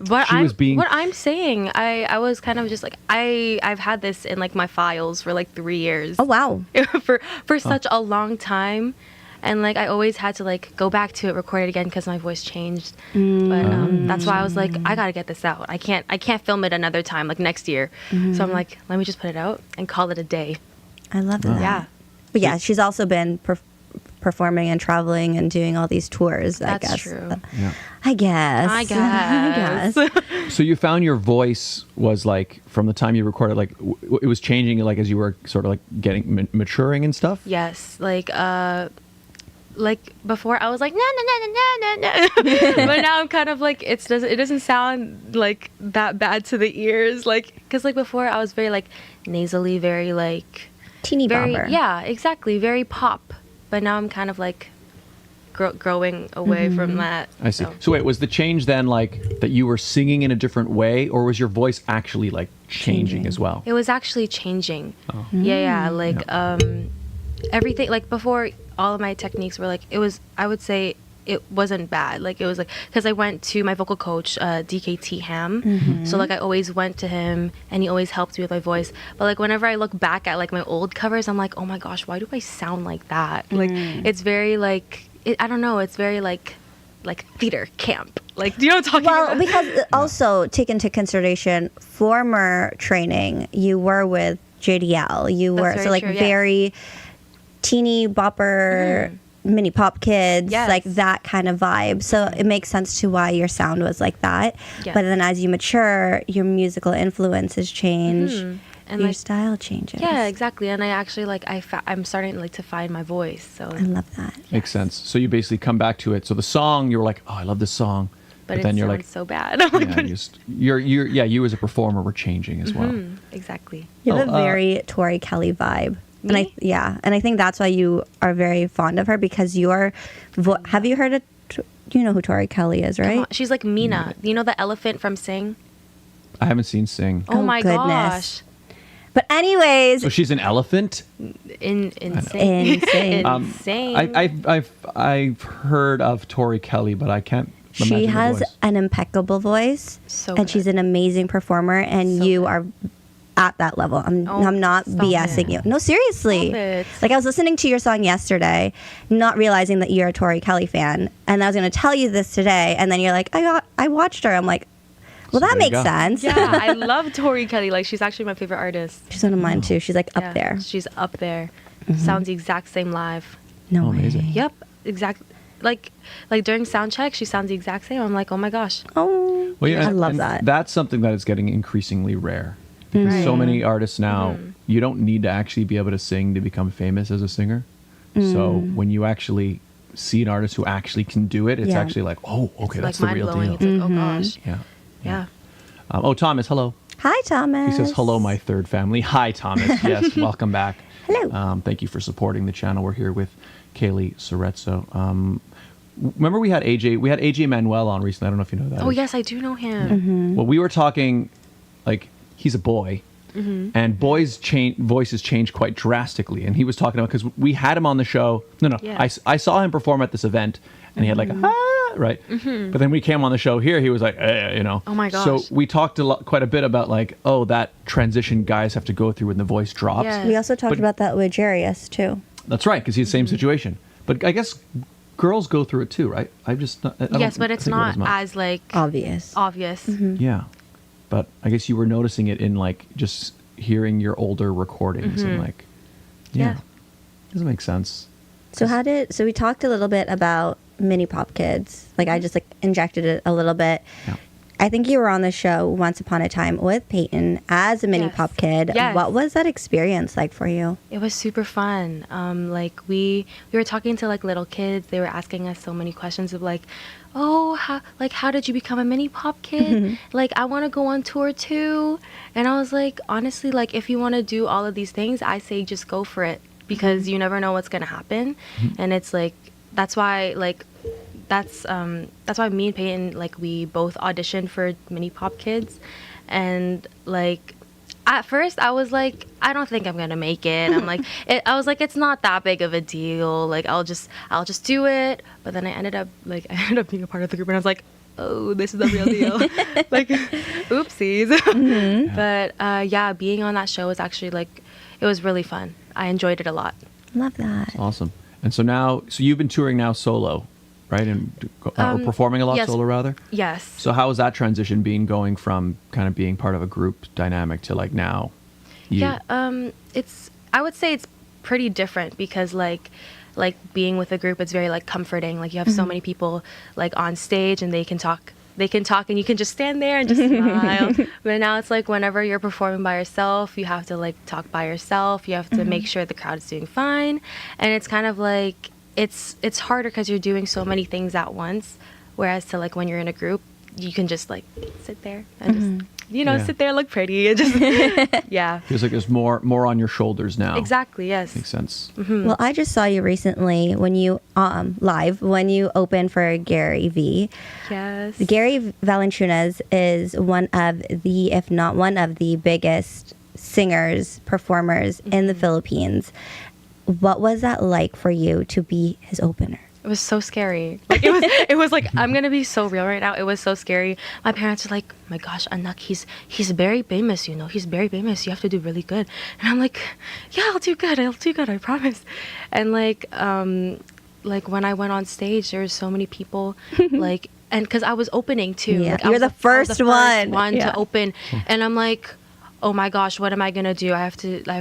[SPEAKER 6] What
[SPEAKER 5] She was being-
[SPEAKER 6] what I'm saying, I was kind of just like I've had this in like my files for like 3 years.
[SPEAKER 1] Oh wow.
[SPEAKER 6] for such a long time, and like I always had to like go back to it, record it again because my voice changed. But that's why I was like, I gotta get this out. I can't film it another time like next year. So I'm like, let me just put it out and call it a day.
[SPEAKER 1] I love that.
[SPEAKER 6] Yeah.
[SPEAKER 1] But yeah, she's also been performing and traveling and doing all these tours. I
[SPEAKER 6] That's
[SPEAKER 1] guess.
[SPEAKER 6] true.
[SPEAKER 5] Yeah.
[SPEAKER 1] I guess.
[SPEAKER 6] I guess.
[SPEAKER 5] So you found your voice was like from the time you recorded, like it was changing, like as you were sort of like getting maturing and stuff.
[SPEAKER 6] Yes, like before I was like no no no no no no, but now I'm kind of like it doesn't sound like that bad to the ears, like because like before I was very like nasally, very like
[SPEAKER 1] Teeny
[SPEAKER 6] very
[SPEAKER 1] bopper.
[SPEAKER 6] yeah exactly very pop, but now I'm kind of like growing away from that.
[SPEAKER 5] I see. So wait, was the change then like that you were singing in a different way, or was your voice actually like changing as well?
[SPEAKER 6] It was actually changing. Yeah, like everything like before all of my techniques were like I would say it wasn't bad. Like it was like because I went to my vocal coach DKT Ham. So like I always went to him and he always helped me with my voice. But like whenever I look back at like my old covers, I'm like, "Oh my gosh, why do I sound like that?" Like it's very like I don't know, it's very like theater camp. Like, do you know what I'm talking
[SPEAKER 1] Well,
[SPEAKER 6] about?
[SPEAKER 1] because also take into consideration former training, you were with JDL. You were
[SPEAKER 6] That's
[SPEAKER 1] so
[SPEAKER 6] very
[SPEAKER 1] like
[SPEAKER 6] true, yes.
[SPEAKER 1] very teeny bopper, mini pop kids,
[SPEAKER 6] Yes.
[SPEAKER 1] like that kind of vibe. So it makes sense to why your sound was like that.
[SPEAKER 6] Yes.
[SPEAKER 1] But then as you mature, your musical influences change,
[SPEAKER 6] And
[SPEAKER 1] your
[SPEAKER 6] like,
[SPEAKER 1] style changes.
[SPEAKER 6] yeah, exactly. And I actually like I'm starting like to find my voice. So,
[SPEAKER 1] I love that.
[SPEAKER 5] Makes sense. So you basically come back to it. So the song, you were like, oh, I love this song.
[SPEAKER 6] but it
[SPEAKER 5] then you're
[SPEAKER 6] sounds
[SPEAKER 5] like,
[SPEAKER 6] so bad. I'm like,
[SPEAKER 5] yeah, you as a performer were changing as well.
[SPEAKER 6] exactly.
[SPEAKER 1] You have
[SPEAKER 5] Oh,
[SPEAKER 1] a very Tori Kelly vibe. And
[SPEAKER 6] Me?
[SPEAKER 1] and I think that's why you are very fond of her because your have you heard of you know who Tori Kelly is,
[SPEAKER 6] Come
[SPEAKER 1] right?
[SPEAKER 6] on. She's like Mina. You know the elephant from Sing?
[SPEAKER 5] I haven't seen Sing.
[SPEAKER 6] Oh,
[SPEAKER 1] Oh,
[SPEAKER 6] my
[SPEAKER 1] goodness.
[SPEAKER 6] gosh.
[SPEAKER 1] But anyways,
[SPEAKER 5] So she's an elephant.
[SPEAKER 6] Insane.
[SPEAKER 1] Insane.
[SPEAKER 6] Insane.
[SPEAKER 5] I've heard of Tori Kelly, but I can't.
[SPEAKER 1] she
[SPEAKER 5] imagine her
[SPEAKER 1] has
[SPEAKER 5] voice.
[SPEAKER 1] an impeccable voice,
[SPEAKER 6] So
[SPEAKER 1] and she's
[SPEAKER 6] good.
[SPEAKER 1] an amazing performer. And
[SPEAKER 6] So
[SPEAKER 1] you
[SPEAKER 6] good.
[SPEAKER 1] are at that level. I'm
[SPEAKER 6] Oh,
[SPEAKER 1] not
[SPEAKER 6] stop
[SPEAKER 1] BSing
[SPEAKER 6] it.
[SPEAKER 1] you. No, seriously.
[SPEAKER 6] Stop it.
[SPEAKER 1] Like I was listening to your song yesterday, not realizing that you're a Tori Kelly fan, and I was going to tell you this today, and then you're like, I watched her. I'm like, well,
[SPEAKER 5] So
[SPEAKER 1] that
[SPEAKER 5] there you
[SPEAKER 1] makes
[SPEAKER 5] go.
[SPEAKER 1] sense.
[SPEAKER 6] Yeah, I love Tori Kelly. Like, she's actually my favorite artist.
[SPEAKER 1] She's one of mine too. She's like
[SPEAKER 6] Yeah,
[SPEAKER 1] up there.
[SPEAKER 6] She's up there. Sounds the exact same live.
[SPEAKER 1] No
[SPEAKER 5] Oh,
[SPEAKER 1] way.
[SPEAKER 5] amazing.
[SPEAKER 6] Yep, exact. Like during sound check, she sounds the exact same. I'm like, oh my gosh.
[SPEAKER 1] Oh,
[SPEAKER 5] Well, yeah,
[SPEAKER 1] I love
[SPEAKER 5] and
[SPEAKER 1] that.
[SPEAKER 5] That's something that is getting increasingly rare. Because so many artists now, you don't need to actually be able to sing to become famous as a singer. So when you actually see an artist who actually can do it, it's
[SPEAKER 1] Yeah.
[SPEAKER 5] actually like, oh, okay,
[SPEAKER 6] It's
[SPEAKER 5] that's
[SPEAKER 6] like
[SPEAKER 5] the real
[SPEAKER 6] mind-blowing.
[SPEAKER 5] deal.
[SPEAKER 6] It's like, oh gosh.
[SPEAKER 5] Yeah.
[SPEAKER 6] Yeah.
[SPEAKER 5] Oh, Thomas, hello.
[SPEAKER 1] Hi, Thomas.
[SPEAKER 5] He says, hello, my third family. Hi, Thomas. Yes, welcome back.
[SPEAKER 1] Hello.
[SPEAKER 5] Thank you for supporting the channel. We're here with Kayleigh Cerezo. Remember we had AJ Manuel on recently. I don't know if you know that.
[SPEAKER 6] Oh yes, I do know him.
[SPEAKER 5] Well, we were talking, like, he's a boy, and boys' voices change quite drastically. And he was talking about, because we had him on the show. No,
[SPEAKER 6] Yeah.
[SPEAKER 5] I saw him perform at this event, and he had like a, right? But then we came on the show here, he was like, you know.
[SPEAKER 6] Oh my gosh.
[SPEAKER 5] So we talked quite a bit about like, oh, that transition guys have to go through when the voice drops.
[SPEAKER 6] Yeah.
[SPEAKER 1] We also talked
[SPEAKER 5] But-
[SPEAKER 1] about that with Jarius too.
[SPEAKER 5] That's right, because he's the same situation. But I guess girls go through it too, right? I don't
[SPEAKER 6] Yes, but it's
[SPEAKER 5] think about it
[SPEAKER 6] not
[SPEAKER 5] much.
[SPEAKER 6] as like
[SPEAKER 1] Obvious.
[SPEAKER 6] obvious.
[SPEAKER 5] Yeah, but I guess you were noticing it in like just hearing your older recordings and like,
[SPEAKER 6] Yeah.
[SPEAKER 5] doesn't make sense.
[SPEAKER 1] So we talked a little bit about mini pop kids. Like I just like injected it a little bit.
[SPEAKER 5] Yeah.
[SPEAKER 1] I think you were on the show once upon a time with Peyton as a mini
[SPEAKER 6] Yes.
[SPEAKER 1] pop kid.
[SPEAKER 6] Yes.
[SPEAKER 1] What was that experience like for you?
[SPEAKER 6] It was super fun. Like we were talking to like little kids. They were asking us so many questions of like, oh, how did you become a mini pop kid? Like I want to go on tour too. And I was like, honestly, like if you want to do all of these things, I say just go for it because you never know what's gonna happen. And it's like that's why me and Peyton, like we both auditioned for mini pop kids, and like at first I was like, I don't think I'm gonna make it. I'm like, I was like, it's not that big of a deal. Like I'll just do it. But then I ended up being a part of the group, and I was like, oh, this is the real deal. Like, oopsies. But yeah, being on that show was actually like, it was really fun. I enjoyed it a lot.
[SPEAKER 1] Love that.
[SPEAKER 5] Awesome. And so you've been touring now solo, right? And or performing a lot
[SPEAKER 6] yes.
[SPEAKER 5] solo rather.
[SPEAKER 6] Yes.
[SPEAKER 5] So how has that transition been going from kind of being part of a group dynamic to like now?
[SPEAKER 6] Yeah, I would say it's pretty different because like being with a group, it's very like comforting. Like you have so many people like on stage and they can talk and you can just stand there and just smile. But now it's like whenever you're performing by yourself, you have to like talk by yourself. You have to make sure the crowd is doing fine. And it's kind of like it's harder because you're doing so many things at once. Whereas to like when you're in a group, you can just like sit there and just
[SPEAKER 5] Yeah.
[SPEAKER 6] sit there, look pretty, and just yeah.
[SPEAKER 5] Feels like there's more on your shoulders now.
[SPEAKER 6] Exactly. Yes.
[SPEAKER 5] Makes sense.
[SPEAKER 1] Well, I just saw you recently when you when you opened for Gary V.
[SPEAKER 6] Yes.
[SPEAKER 1] Gary Valanciunas is one of the, if not one of the biggest singers, performers in the Philippines. What was that like for you to be his opener?
[SPEAKER 6] It was so scary. Like it was like, I'm gonna be so real right now. It was so scary. My parents were like, my gosh, anak, he's very famous, you know. He's very famous. You have to do really good. And I'm like, yeah, I'll do good, I promise. And like like when I went on stage, there were so many people, like, and because I was opening too.
[SPEAKER 1] Yeah.
[SPEAKER 6] Like,
[SPEAKER 1] You're the
[SPEAKER 6] I was
[SPEAKER 1] first one.
[SPEAKER 6] to open, and I'm like, oh my gosh, what am I gonna do? I have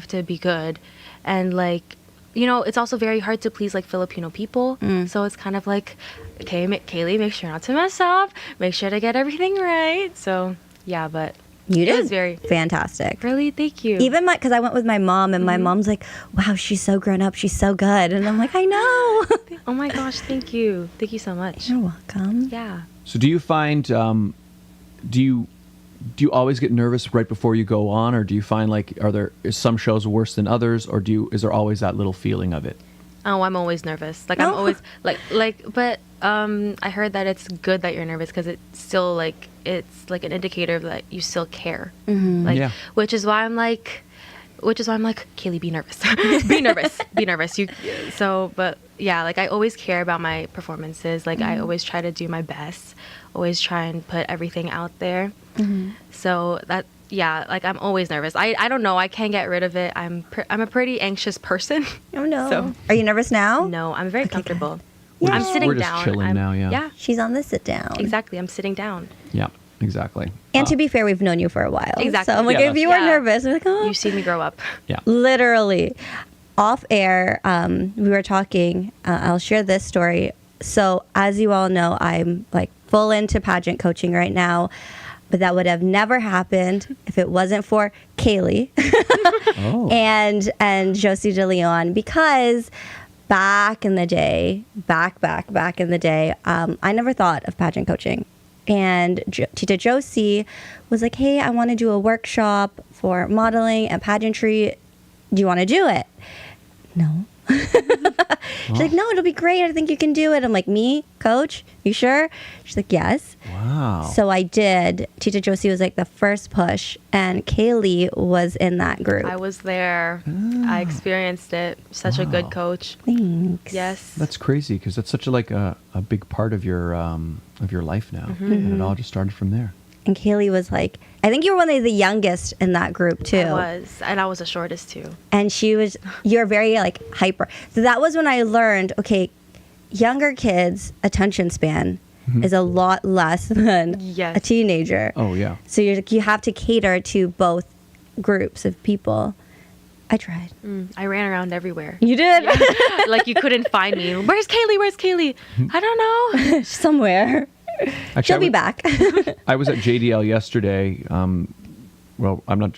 [SPEAKER 6] to be good, and like, you know, it's also very hard to please like Filipino people. So it's kind of like, okay, Kayleigh, make sure not to mess up, make sure to get everything right. So yeah, but
[SPEAKER 1] You
[SPEAKER 6] it
[SPEAKER 1] did
[SPEAKER 6] was very
[SPEAKER 1] fantastic.
[SPEAKER 6] really, thank you.
[SPEAKER 1] Even because I went with my mom, and my mom's like, "Wow, she's so grown up. She's so good." And I'm like, "I know."
[SPEAKER 6] oh my gosh, thank you so much.
[SPEAKER 1] You're welcome.
[SPEAKER 6] Yeah.
[SPEAKER 5] So do you find do you always get nervous right before you go on, or do you find like is some shows worse than others, or is there always that little feeling of it?
[SPEAKER 6] Oh, I'm always nervous. Like I'm always but I heard that it's good that you're nervous because it's still like it's like an indicator that you still care. Like,
[SPEAKER 5] Yeah.
[SPEAKER 6] which is why I'm like, Kayleigh, be nervous, be nervous. But yeah, like I always care about my performances. Like I always try to do my best, always try and put everything out there. So that. Yeah, like I'm always nervous. I don't know. I can't get rid of it. I'm a pretty anxious person.
[SPEAKER 1] Oh no.
[SPEAKER 6] So
[SPEAKER 1] Are you nervous now?
[SPEAKER 6] no, I'm very comfortable.
[SPEAKER 1] We're
[SPEAKER 6] I'm
[SPEAKER 1] just-
[SPEAKER 6] sitting
[SPEAKER 5] we're just
[SPEAKER 6] down.
[SPEAKER 5] chilling now, yeah.
[SPEAKER 6] Yeah,
[SPEAKER 1] She's on the sit down.
[SPEAKER 6] exactly. I'm sitting down.
[SPEAKER 5] Yeah, exactly.
[SPEAKER 1] And to be fair, we've known you for a while.
[SPEAKER 6] Exactly.
[SPEAKER 1] So I'm like,
[SPEAKER 5] Yeah,
[SPEAKER 1] if you were
[SPEAKER 6] yeah.
[SPEAKER 1] nervous, we're like, oh.
[SPEAKER 6] You see me grow up.
[SPEAKER 5] Yeah.
[SPEAKER 1] Literally. Off air, we were talking. I'll share this story. So as you all know, I'm like full into pageant coaching right now. But that would have never happened if it wasn't for Kayleigh
[SPEAKER 5] Oh.
[SPEAKER 1] and Josie De Leon, because back in the day, back in the day, I never thought of pageant coaching. And Tita Josie was like, hey, I want to do a workshop for modeling and pageantry. Do you want to do it? No. She's like, no, it'll be great. I think you can do it. I'm like, me, coach? You sure? She's like, yes.
[SPEAKER 5] Wow.
[SPEAKER 1] So I did. Tita Josie was like the first push, and Kayleigh was in that group.
[SPEAKER 6] I was there. I experienced it. Such a good coach.
[SPEAKER 1] Thanks.
[SPEAKER 6] Yes.
[SPEAKER 5] That's crazy because that's such a big part of your life now, and it all just started from there.
[SPEAKER 1] And Kayleigh was like, I think you were one of the youngest in that group too.
[SPEAKER 6] I was, and I was the shortest too.
[SPEAKER 1] And you're very like hyper. So that was when I learned, okay, younger kids' attention span is a lot less than
[SPEAKER 6] Yes.
[SPEAKER 1] a teenager.
[SPEAKER 5] Oh yeah.
[SPEAKER 1] So you have to cater to both groups of people. I tried.
[SPEAKER 6] I ran around everywhere.
[SPEAKER 1] You did?
[SPEAKER 6] Like you couldn't find me. Where's Kayleigh? I don't know.
[SPEAKER 1] Somewhere.
[SPEAKER 5] Actually,
[SPEAKER 1] She'll be back.
[SPEAKER 5] I was at JDL yesterday. Well, I'm not.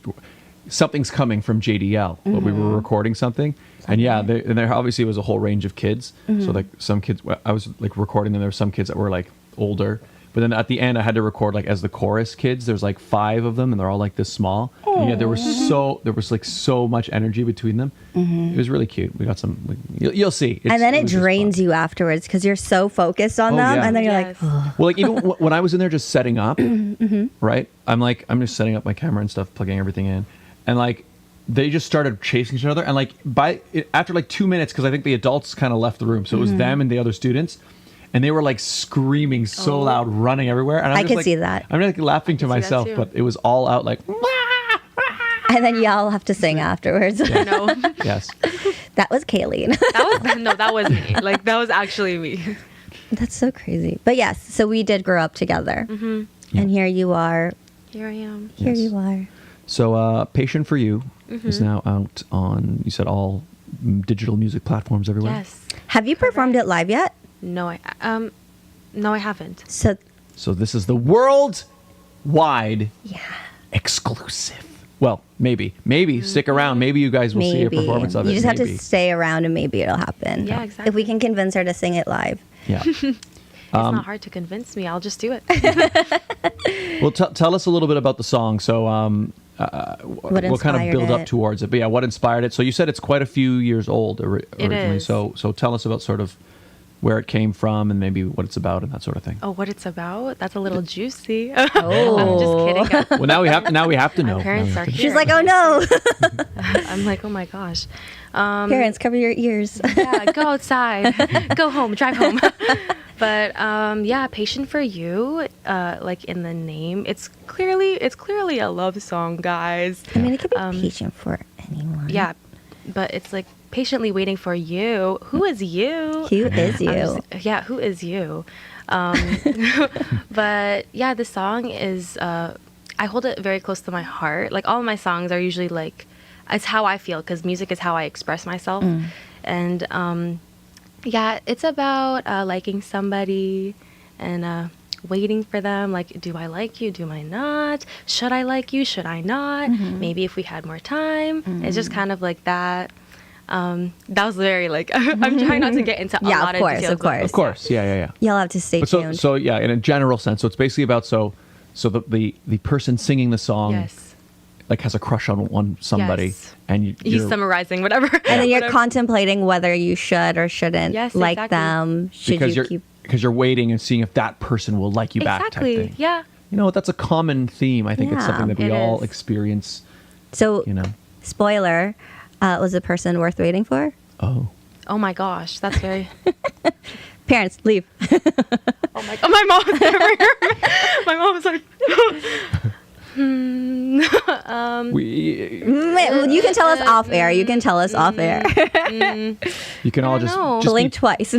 [SPEAKER 5] Something's coming from JDL, but we were recording something, and there obviously was a whole range of kids. So like some kids, I was like recording them. There were some kids that were like older, but then at the end I had to record like as the chorus kids. There's like 5 of them, and they're all like this small. And yet there was like so much energy between them. It was really cute. We got some. You'll see.
[SPEAKER 1] And then it
[SPEAKER 5] was just
[SPEAKER 1] drains
[SPEAKER 5] fun.
[SPEAKER 1] you afterwards because you're so focused on
[SPEAKER 5] Oh,
[SPEAKER 1] them,
[SPEAKER 5] yeah.
[SPEAKER 1] and then you're
[SPEAKER 6] Yes.
[SPEAKER 1] like, oh.
[SPEAKER 5] Well, like even when I was in there just setting up, right? I'm just setting up my camera and stuff, plugging everything in, and like they just started chasing each other, and like after like 2 minutes, because I think the adults kind of left the room, so it was them and the other students, and they were like screaming so loud, running everywhere, and
[SPEAKER 1] I
[SPEAKER 5] just,
[SPEAKER 1] could
[SPEAKER 5] like,
[SPEAKER 1] see that.
[SPEAKER 5] I'm like laughing to
[SPEAKER 6] I see that
[SPEAKER 5] myself,
[SPEAKER 6] too.
[SPEAKER 5] but it was all out like
[SPEAKER 1] And then y'all have to sing afterwards.
[SPEAKER 6] No,
[SPEAKER 5] yes.
[SPEAKER 1] That was Kayleigh.
[SPEAKER 6] that was me. Like that was actually me.
[SPEAKER 1] That's so crazy. But yes, so we did grow up together. And here you are.
[SPEAKER 6] Here I am.
[SPEAKER 1] Here
[SPEAKER 5] Yes.
[SPEAKER 1] you are.
[SPEAKER 5] So, Patient for You is now out on, you said, all digital music platforms everywhere.
[SPEAKER 6] Yes.
[SPEAKER 1] Have you performed it live yet?
[SPEAKER 6] No, I haven't.
[SPEAKER 1] So
[SPEAKER 5] this is the worldwide
[SPEAKER 1] yeah,
[SPEAKER 5] exclusive. Well, maybe stick around. Maybe you guys will see a
[SPEAKER 1] maybe.
[SPEAKER 5] performance of it.
[SPEAKER 1] You just have to
[SPEAKER 5] maybe.
[SPEAKER 1] stay around and maybe it'll happen.
[SPEAKER 6] Yeah, exactly.
[SPEAKER 1] If we can convince her to sing it live.
[SPEAKER 5] Yeah.
[SPEAKER 6] It's not hard to convince me. I'll just do it.
[SPEAKER 5] Well, tell us a little bit about the song. So, we'll kind of
[SPEAKER 1] inspired
[SPEAKER 5] build up
[SPEAKER 1] it?
[SPEAKER 5] towards it. But yeah, what inspired it? So you said it's quite a few years old originally.
[SPEAKER 6] is.
[SPEAKER 5] So tell us about sort of where it came from and maybe what it's about and that sort of thing.
[SPEAKER 6] Oh, what it's about? That's a little juicy.
[SPEAKER 1] Oh.
[SPEAKER 6] I'm just kidding.
[SPEAKER 5] Well, now we have to know.
[SPEAKER 6] My parents are here.
[SPEAKER 1] She's like, oh no.
[SPEAKER 6] I'm like, oh my gosh.
[SPEAKER 1] Parents, cover your ears.
[SPEAKER 6] Yeah, go outside, go home, drive home. But yeah, Patient for You, like in the name, it's clearly a love song, guys.
[SPEAKER 1] I mean, it could be patient for anyone.
[SPEAKER 6] Yeah, but it's like patiently waiting for you. Who is you?
[SPEAKER 1] Who is you?
[SPEAKER 6] Yeah, who is you? But yeah, this song is, I hold it very close to my heart. Like all of my songs are usually like, it's how I feel, because music is how I express myself. And yeah, it's about liking somebody and waiting for them. Like, do I like you? Do I not? Should I like you? Should I not? Maybe if we had more time. It's just kind of like that. That was very like, I'm trying not to get into a lot of details.
[SPEAKER 1] Of course.
[SPEAKER 5] Yeah.
[SPEAKER 1] You'll have to stay
[SPEAKER 5] But
[SPEAKER 1] tuned.
[SPEAKER 5] so yeah, in a general sense, so it's basically about so the person singing the song
[SPEAKER 6] Yes.
[SPEAKER 5] like has a crush on somebody,
[SPEAKER 6] Yes.
[SPEAKER 5] and
[SPEAKER 6] He's summarizing whatever.
[SPEAKER 1] and then you're
[SPEAKER 6] Whatever.
[SPEAKER 1] contemplating whether you should or shouldn't
[SPEAKER 6] Yes,
[SPEAKER 1] like
[SPEAKER 6] exactly.
[SPEAKER 1] them. Should
[SPEAKER 5] because
[SPEAKER 1] you
[SPEAKER 5] you're waiting and seeing if that person will like you back.
[SPEAKER 6] Exactly.
[SPEAKER 5] Type thing.
[SPEAKER 6] Yeah.
[SPEAKER 5] You know, that's a common theme. I think it's
[SPEAKER 1] Yeah,
[SPEAKER 5] something that we
[SPEAKER 6] it
[SPEAKER 5] all
[SPEAKER 6] is.
[SPEAKER 5] experience.
[SPEAKER 1] So,
[SPEAKER 5] You know.
[SPEAKER 1] spoiler, was the person worth waiting for?
[SPEAKER 5] Oh.
[SPEAKER 6] Oh my gosh, that's very.
[SPEAKER 1] Parents, leave.
[SPEAKER 6] Oh my mom was never here. My mom was like.
[SPEAKER 5] We.
[SPEAKER 1] You can tell us off air. You can tell us off air.
[SPEAKER 5] You can all
[SPEAKER 6] I don't know.
[SPEAKER 5] just
[SPEAKER 1] Blink twice.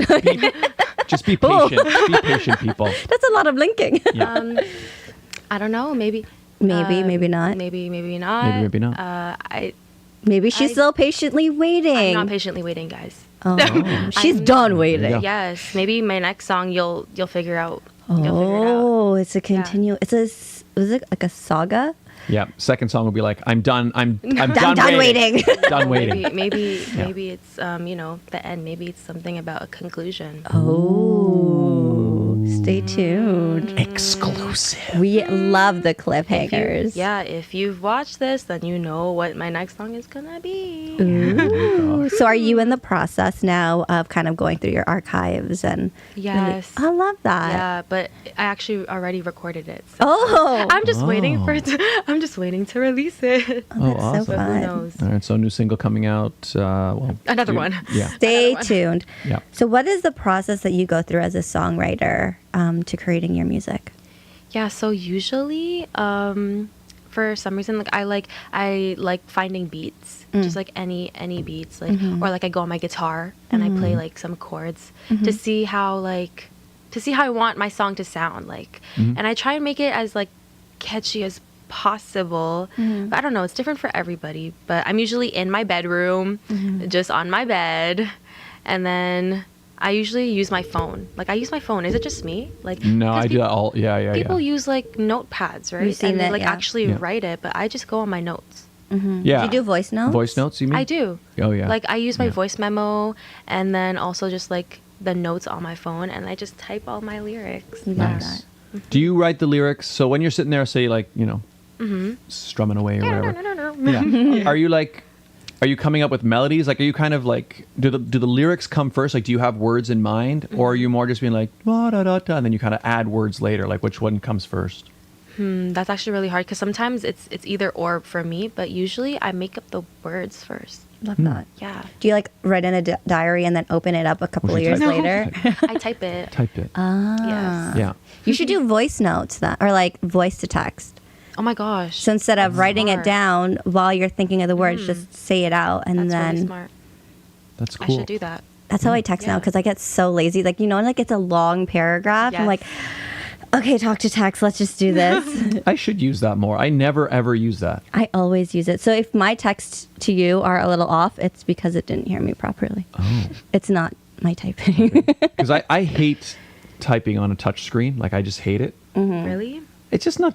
[SPEAKER 5] just be patient. Be patient, people.
[SPEAKER 1] That's a lot of blinking.
[SPEAKER 5] Yeah.
[SPEAKER 6] I don't know. Maybe.
[SPEAKER 1] Maybe not.
[SPEAKER 6] Maybe not.
[SPEAKER 5] Maybe not.
[SPEAKER 1] Maybe she's still patiently waiting.
[SPEAKER 6] I'm not patiently waiting, guys.
[SPEAKER 1] Oh, she's done waiting.
[SPEAKER 5] Yeah.
[SPEAKER 6] Yes. Maybe my next song you'll figure out. You'll figure it out.
[SPEAKER 1] Oh, it's a continue. It's a. Was it like a saga?
[SPEAKER 5] Yeah. Second song will be like, I'm done. I'm
[SPEAKER 1] Done
[SPEAKER 5] done
[SPEAKER 1] waiting.
[SPEAKER 5] Done waiting.
[SPEAKER 6] Maybe it's the end. Maybe it's something about a conclusion.
[SPEAKER 1] Oh, stay tuned.
[SPEAKER 5] Exclusive.
[SPEAKER 1] We love the cliffhangers.
[SPEAKER 6] Yeah, if you've watched this, then you know what my next song is gonna be.
[SPEAKER 1] Ooh. So, are you in the process now of kind of going through your archives and?
[SPEAKER 6] Yes.
[SPEAKER 1] I love that.
[SPEAKER 6] Yeah, but I actually already recorded it. So
[SPEAKER 1] Oh,
[SPEAKER 6] I'm just waiting for it. I'm just waiting to release it.
[SPEAKER 5] Oh,
[SPEAKER 1] that's
[SPEAKER 5] awesome.
[SPEAKER 1] so
[SPEAKER 6] But who
[SPEAKER 1] fun.
[SPEAKER 6] knows?
[SPEAKER 5] All right. So new single coming out. Well,
[SPEAKER 6] Another one.
[SPEAKER 5] Yeah.
[SPEAKER 1] Stay
[SPEAKER 6] Another one.
[SPEAKER 1] tuned.
[SPEAKER 5] Yeah.
[SPEAKER 1] So, what is the process that you go through as a songwriter to creating your music?
[SPEAKER 6] Yeah, so usually, for some reason, like I like finding beats, just like any beats, like or like I go on my guitar and I play like some chords to see how I want my song to sound like, and I try and make it as like catchy as possible. But I don't know, it's different for everybody. But I'm usually in my bedroom, just on my bed, and then I usually use my phone. Like I use my phone. Is it just me? Like
[SPEAKER 5] No,
[SPEAKER 6] 'cause
[SPEAKER 5] I do that all. Yeah.
[SPEAKER 6] People use like notepads, right?
[SPEAKER 1] You've seen
[SPEAKER 6] and
[SPEAKER 1] it,
[SPEAKER 6] like
[SPEAKER 1] yeah.
[SPEAKER 6] actually
[SPEAKER 5] Yeah.
[SPEAKER 6] write it, but I just go on my notes.
[SPEAKER 5] Yeah.
[SPEAKER 1] Do you do voice notes?
[SPEAKER 5] Voice notes? You mean?
[SPEAKER 6] I do.
[SPEAKER 5] Oh yeah.
[SPEAKER 6] Like I use my
[SPEAKER 5] Yeah.
[SPEAKER 6] voice memo and then also just like the notes on my phone, and I just type all my lyrics.
[SPEAKER 1] Love
[SPEAKER 5] Nice.
[SPEAKER 1] that.
[SPEAKER 5] Do you write the lyrics? So when you're sitting there, say like strumming away or whatever. Yeah. Are you coming up with melodies? Like, are you kind of like, do the lyrics come first? Like, do you have words in mind, or are you more just being like da da da da, and then you kind of add words later? Like, which one comes first?
[SPEAKER 6] That's actually really hard because sometimes it's either or for me, but usually I make up the words first.
[SPEAKER 1] Love that.
[SPEAKER 6] Yeah.
[SPEAKER 1] Do you like write in a diary and then open it up a couple
[SPEAKER 5] Or
[SPEAKER 1] of
[SPEAKER 5] you
[SPEAKER 1] years
[SPEAKER 5] type-
[SPEAKER 1] later?
[SPEAKER 6] I type it.
[SPEAKER 5] Type it.
[SPEAKER 6] Yes.
[SPEAKER 5] Yeah.
[SPEAKER 1] You should do voice notes then, or like voice to text.
[SPEAKER 6] Oh my gosh.
[SPEAKER 1] So instead of writing it
[SPEAKER 6] smart.
[SPEAKER 1] down while you're thinking of the words, just say it out, and
[SPEAKER 6] That's
[SPEAKER 1] then
[SPEAKER 6] really smart.
[SPEAKER 5] That's
[SPEAKER 6] I
[SPEAKER 5] cool.
[SPEAKER 6] should do that.
[SPEAKER 1] that's how I text now
[SPEAKER 6] Yeah.
[SPEAKER 1] because I get so lazy. Like like it's a long paragraph. I'm
[SPEAKER 6] Yes.
[SPEAKER 1] like, okay, talk to text. Let's just do this.
[SPEAKER 5] I should use that more. I never ever use that.
[SPEAKER 1] I always use it. So if my texts to you are a little off, it's because it didn't hear me properly.
[SPEAKER 5] Oh.
[SPEAKER 1] It's not my typing.
[SPEAKER 5] Because I hate typing on a touch screen. Like, I just hate it.
[SPEAKER 6] Really?
[SPEAKER 5] It's just not.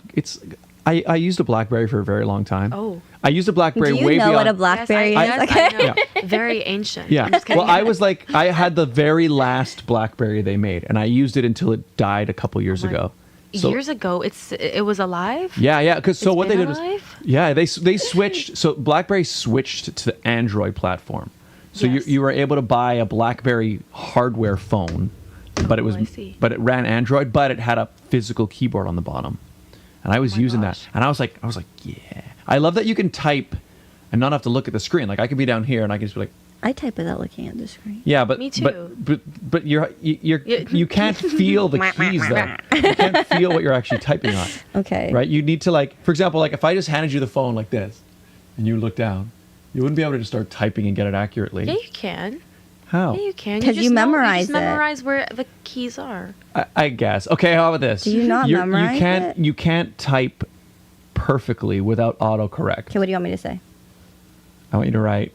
[SPEAKER 5] I used a BlackBerry for a very long time.
[SPEAKER 6] Oh.
[SPEAKER 5] I used a BlackBerry
[SPEAKER 1] Do you
[SPEAKER 5] way
[SPEAKER 1] know
[SPEAKER 5] beyond.
[SPEAKER 1] what a BlackBerry
[SPEAKER 6] yes,
[SPEAKER 1] is?
[SPEAKER 6] I know.
[SPEAKER 5] Yeah.
[SPEAKER 6] Very ancient.
[SPEAKER 5] Yeah.
[SPEAKER 6] I'm just kidding.
[SPEAKER 5] Well, I was like, I had the very last BlackBerry they made, and I used it until it died a couple years
[SPEAKER 6] Oh my-
[SPEAKER 5] ago. So-
[SPEAKER 6] Years ago, it was alive.
[SPEAKER 5] Yeah. Because so
[SPEAKER 6] It's
[SPEAKER 5] what they
[SPEAKER 6] been
[SPEAKER 5] did was,
[SPEAKER 6] alive?
[SPEAKER 5] yeah, they switched. So BlackBerry switched to the Android platform. So
[SPEAKER 6] Yes.
[SPEAKER 5] you were able to buy a BlackBerry hardware phone, but it was
[SPEAKER 6] I see.
[SPEAKER 5] but it ran Android, but it had a physical keyboard on the bottom. And I was
[SPEAKER 6] my
[SPEAKER 5] using
[SPEAKER 6] gosh.
[SPEAKER 5] that, and I was like, yeah. I love that you can type and not have to look at the screen. Like, I could be down here and I can just be like,
[SPEAKER 1] I type without looking at the screen.
[SPEAKER 5] yeah, but
[SPEAKER 6] Me too.
[SPEAKER 5] But you can't feel the keys though. You can't feel what you're actually typing on.
[SPEAKER 1] Okay.
[SPEAKER 5] Right? You need to, like, for example, like if I just handed you the phone like this, and you look down, You wouldn't be able to just start typing and get it accurately.
[SPEAKER 6] Yeah, you can.
[SPEAKER 5] How?
[SPEAKER 6] Yeah, you can.
[SPEAKER 1] 'Cause you
[SPEAKER 6] just
[SPEAKER 1] memorize
[SPEAKER 6] you just
[SPEAKER 1] it.
[SPEAKER 6] memorize where the keys are.
[SPEAKER 5] I guess. Okay, how about this?
[SPEAKER 1] Do you not memorize it?
[SPEAKER 5] You can't type perfectly without autocorrect.
[SPEAKER 1] Okay, what do you want me to say?
[SPEAKER 5] I want you to write.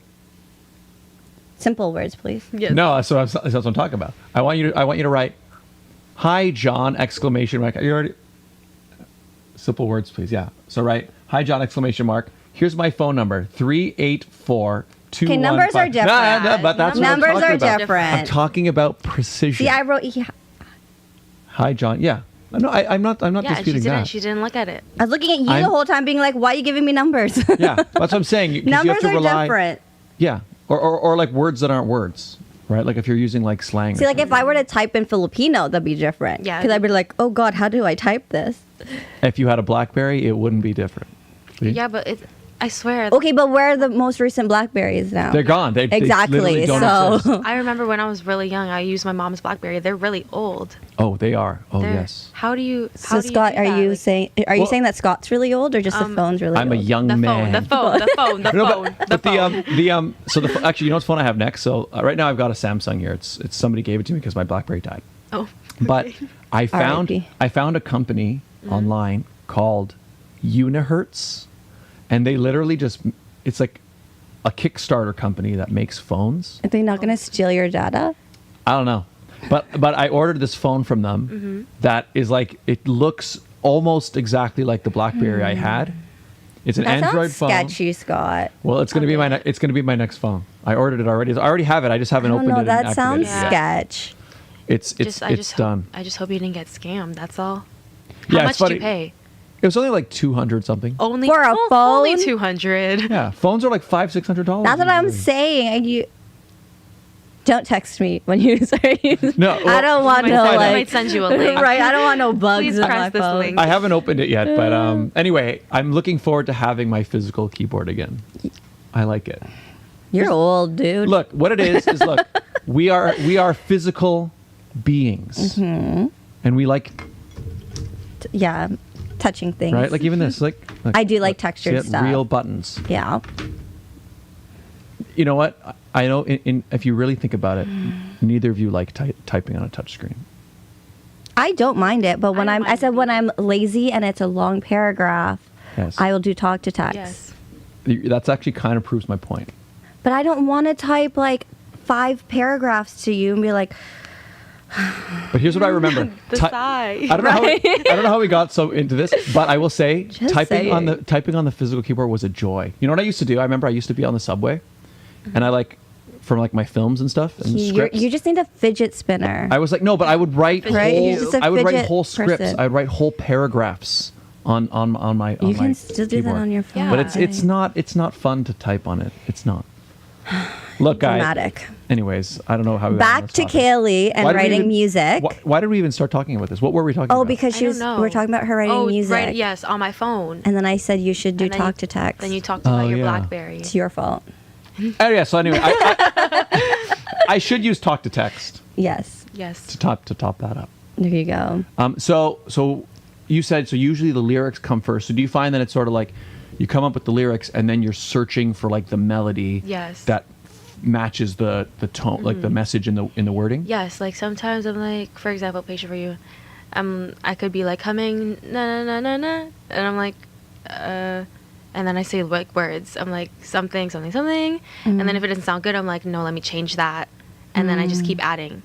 [SPEAKER 1] Simple words, please.
[SPEAKER 6] Yes.
[SPEAKER 5] No, that's what I'm talking about. I want you to write. Hi, John! Exclamation mark. You already. Simple words, please. Yeah. So write. Hi, John! Exclamation mark. Here's my phone number. 384.
[SPEAKER 1] Okay, numbers are different.
[SPEAKER 5] No, but that's what I'm
[SPEAKER 1] Numbers
[SPEAKER 5] talking
[SPEAKER 1] are
[SPEAKER 5] about.
[SPEAKER 1] different.
[SPEAKER 5] I'm talking about precision.
[SPEAKER 1] See, I wrote.
[SPEAKER 5] Hi, John. Yeah. No, I'm not
[SPEAKER 6] Yeah, and
[SPEAKER 5] disputing that.
[SPEAKER 6] she didn't look at it.
[SPEAKER 1] I was looking at you the whole time, being like, "Why are you giving me numbers?"
[SPEAKER 5] Yeah, that's what I'm saying. 'Cause
[SPEAKER 1] Numbers
[SPEAKER 5] you have to
[SPEAKER 1] are
[SPEAKER 5] rely,
[SPEAKER 1] different.
[SPEAKER 5] Yeah, or like words that aren't words, right? Like if you're using like slang.
[SPEAKER 1] See, like if I were to type in Filipino, that'd be different.
[SPEAKER 6] Yeah.
[SPEAKER 1] Because I'd be like, "Oh God, how do I type this?"
[SPEAKER 5] If you had a BlackBerry, it wouldn't be different. See?
[SPEAKER 6] Yeah, but I swear.
[SPEAKER 1] Okay, but where are the most recent Blackberries now?
[SPEAKER 5] They're gone. They
[SPEAKER 1] Exactly.
[SPEAKER 5] literally don't
[SPEAKER 1] So
[SPEAKER 5] exist.
[SPEAKER 6] I remember when I was really young, I used my mom's BlackBerry. They're really old.
[SPEAKER 5] Oh, they are. Oh,
[SPEAKER 6] They're-
[SPEAKER 5] yes.
[SPEAKER 6] How do you?
[SPEAKER 1] So
[SPEAKER 6] How do
[SPEAKER 1] Scott,
[SPEAKER 6] do
[SPEAKER 1] are
[SPEAKER 6] that?
[SPEAKER 1] you
[SPEAKER 6] Like,
[SPEAKER 1] saying you
[SPEAKER 5] Well-
[SPEAKER 1] saying that Scott's really old or just the phone's really
[SPEAKER 5] I'm
[SPEAKER 1] old?
[SPEAKER 5] a young
[SPEAKER 6] the
[SPEAKER 5] man.
[SPEAKER 6] phone? The phone.
[SPEAKER 5] But actually, you know what phone I have next? So right now I've got a Samsung here. It's somebody gave it to me because my BlackBerry died.
[SPEAKER 6] Oh.
[SPEAKER 5] But I found
[SPEAKER 1] R.I.P.
[SPEAKER 5] a company online called Unihertz, and they literally it's like a Kickstarter company that makes phones.
[SPEAKER 1] Are they not going to steal your data?
[SPEAKER 5] I don't know, but I ordered this phone from them that is like, it looks almost exactly like the BlackBerry I had. It's an
[SPEAKER 1] That
[SPEAKER 5] Android
[SPEAKER 1] sounds
[SPEAKER 5] phone.
[SPEAKER 1] sketchy, Scott.
[SPEAKER 5] Well, it's going to be it's going to be my next phone. I ordered it already. I already have it. I just haven't
[SPEAKER 1] I don't
[SPEAKER 5] opened
[SPEAKER 1] know.
[SPEAKER 5] it. and
[SPEAKER 1] That sounds
[SPEAKER 5] activated it yet.
[SPEAKER 1] sketch.
[SPEAKER 5] It's done.
[SPEAKER 6] I just hope you didn't get scammed. That's all.
[SPEAKER 5] Yeah,
[SPEAKER 6] How
[SPEAKER 5] it's
[SPEAKER 6] much did you
[SPEAKER 5] funny.
[SPEAKER 6] pay?
[SPEAKER 5] It was only like 200 something.
[SPEAKER 6] Only
[SPEAKER 1] For a
[SPEAKER 6] Only
[SPEAKER 1] phone?
[SPEAKER 6] 200.
[SPEAKER 5] Yeah, phones are like $500-$600.
[SPEAKER 1] That's what I'm
[SPEAKER 5] usually.
[SPEAKER 1] saying. And you don't text me when you start using.
[SPEAKER 5] No,
[SPEAKER 1] I
[SPEAKER 5] well,
[SPEAKER 1] don't want
[SPEAKER 6] I
[SPEAKER 1] no
[SPEAKER 6] might
[SPEAKER 1] like.
[SPEAKER 6] send you a link.
[SPEAKER 1] Right, I don't want no bugs
[SPEAKER 6] Please
[SPEAKER 1] in
[SPEAKER 6] press
[SPEAKER 1] my
[SPEAKER 6] this
[SPEAKER 1] phone.
[SPEAKER 6] link.
[SPEAKER 5] I haven't opened it yet, but anyway, I'm looking forward to having my physical keyboard again. I like it.
[SPEAKER 1] You're old, dude.
[SPEAKER 5] Look, what it is look, we are physical beings, and we like,
[SPEAKER 1] Yeah, touching things.
[SPEAKER 5] right? Like even this, like
[SPEAKER 1] I do like
[SPEAKER 5] look,
[SPEAKER 1] textured
[SPEAKER 5] see it?
[SPEAKER 1] stuff.
[SPEAKER 5] Real buttons.
[SPEAKER 1] Yeah.
[SPEAKER 5] You know what? I know. If you really think about it, neither of you like typing on a touchscreen.
[SPEAKER 1] I don't mind it, but when
[SPEAKER 6] I don't
[SPEAKER 1] I
[SPEAKER 6] mind
[SPEAKER 1] said
[SPEAKER 6] it
[SPEAKER 1] when I'm lazy and it's a long paragraph,
[SPEAKER 5] Yes.
[SPEAKER 1] I will do talk to text.
[SPEAKER 6] Yes.
[SPEAKER 5] That's actually kind of proves my point.
[SPEAKER 1] But I don't want to type like 5 paragraphs to you and be like,
[SPEAKER 5] But here's what I remember.
[SPEAKER 6] The sigh.
[SPEAKER 5] I don't know how we got so into this, but I will say
[SPEAKER 1] Just
[SPEAKER 5] typing on
[SPEAKER 1] saying.
[SPEAKER 5] the physical keyboard was a joy. You know what I used to do? I remember I used to be on the subway, and I like from like my films and stuff and scripts.
[SPEAKER 1] you just need a fidget spinner.
[SPEAKER 5] I was like, no, but I would write
[SPEAKER 1] Right?
[SPEAKER 5] whole.
[SPEAKER 1] You're just a
[SPEAKER 5] I would write
[SPEAKER 1] fidget
[SPEAKER 5] whole scripts.
[SPEAKER 1] person.
[SPEAKER 5] I would write whole paragraphs on my.
[SPEAKER 1] You
[SPEAKER 5] on
[SPEAKER 1] can
[SPEAKER 5] my
[SPEAKER 1] still do that
[SPEAKER 5] keyboard.
[SPEAKER 1] on your phone.
[SPEAKER 5] But it's not fun to type on it. It's not. Look, guys.
[SPEAKER 1] dramatic.
[SPEAKER 5] Anyways, I don't know how we got on
[SPEAKER 1] Back
[SPEAKER 5] this
[SPEAKER 1] to
[SPEAKER 5] topic.
[SPEAKER 1] Kayleigh and
[SPEAKER 5] Why did we
[SPEAKER 1] writing
[SPEAKER 5] even-
[SPEAKER 1] music.
[SPEAKER 5] Why did we even start talking about this? What were we talking about?
[SPEAKER 1] Oh, because
[SPEAKER 6] I
[SPEAKER 1] she
[SPEAKER 6] don't
[SPEAKER 1] was.
[SPEAKER 6] know.
[SPEAKER 1] We were talking about her writing music.
[SPEAKER 6] Right, yes, on my phone.
[SPEAKER 1] And then I said you should do
[SPEAKER 6] And then
[SPEAKER 1] talk
[SPEAKER 6] you-
[SPEAKER 1] to text.
[SPEAKER 6] Then you talked about
[SPEAKER 5] Oh,
[SPEAKER 6] your
[SPEAKER 5] yeah.
[SPEAKER 6] BlackBerry.
[SPEAKER 1] It's your fault.
[SPEAKER 5] Oh yeah. So anyway, I should use talk to text
[SPEAKER 1] Yes.
[SPEAKER 6] Yes.
[SPEAKER 5] to top that up.
[SPEAKER 1] There you go.
[SPEAKER 5] So you said so. Usually the lyrics come first. So do you find that it's sort of like you come up with the lyrics and then you're searching for like the melody
[SPEAKER 6] Yes.
[SPEAKER 5] that matches the tone, like the message in the wording?
[SPEAKER 6] Yes, like sometimes I'm like, for example, picture for you. I could be like humming na na na na na, and I'm like, and then I say like words. I'm like something something something, and then if it doesn't sound good, I'm like, no, let me change that, and then I just keep adding.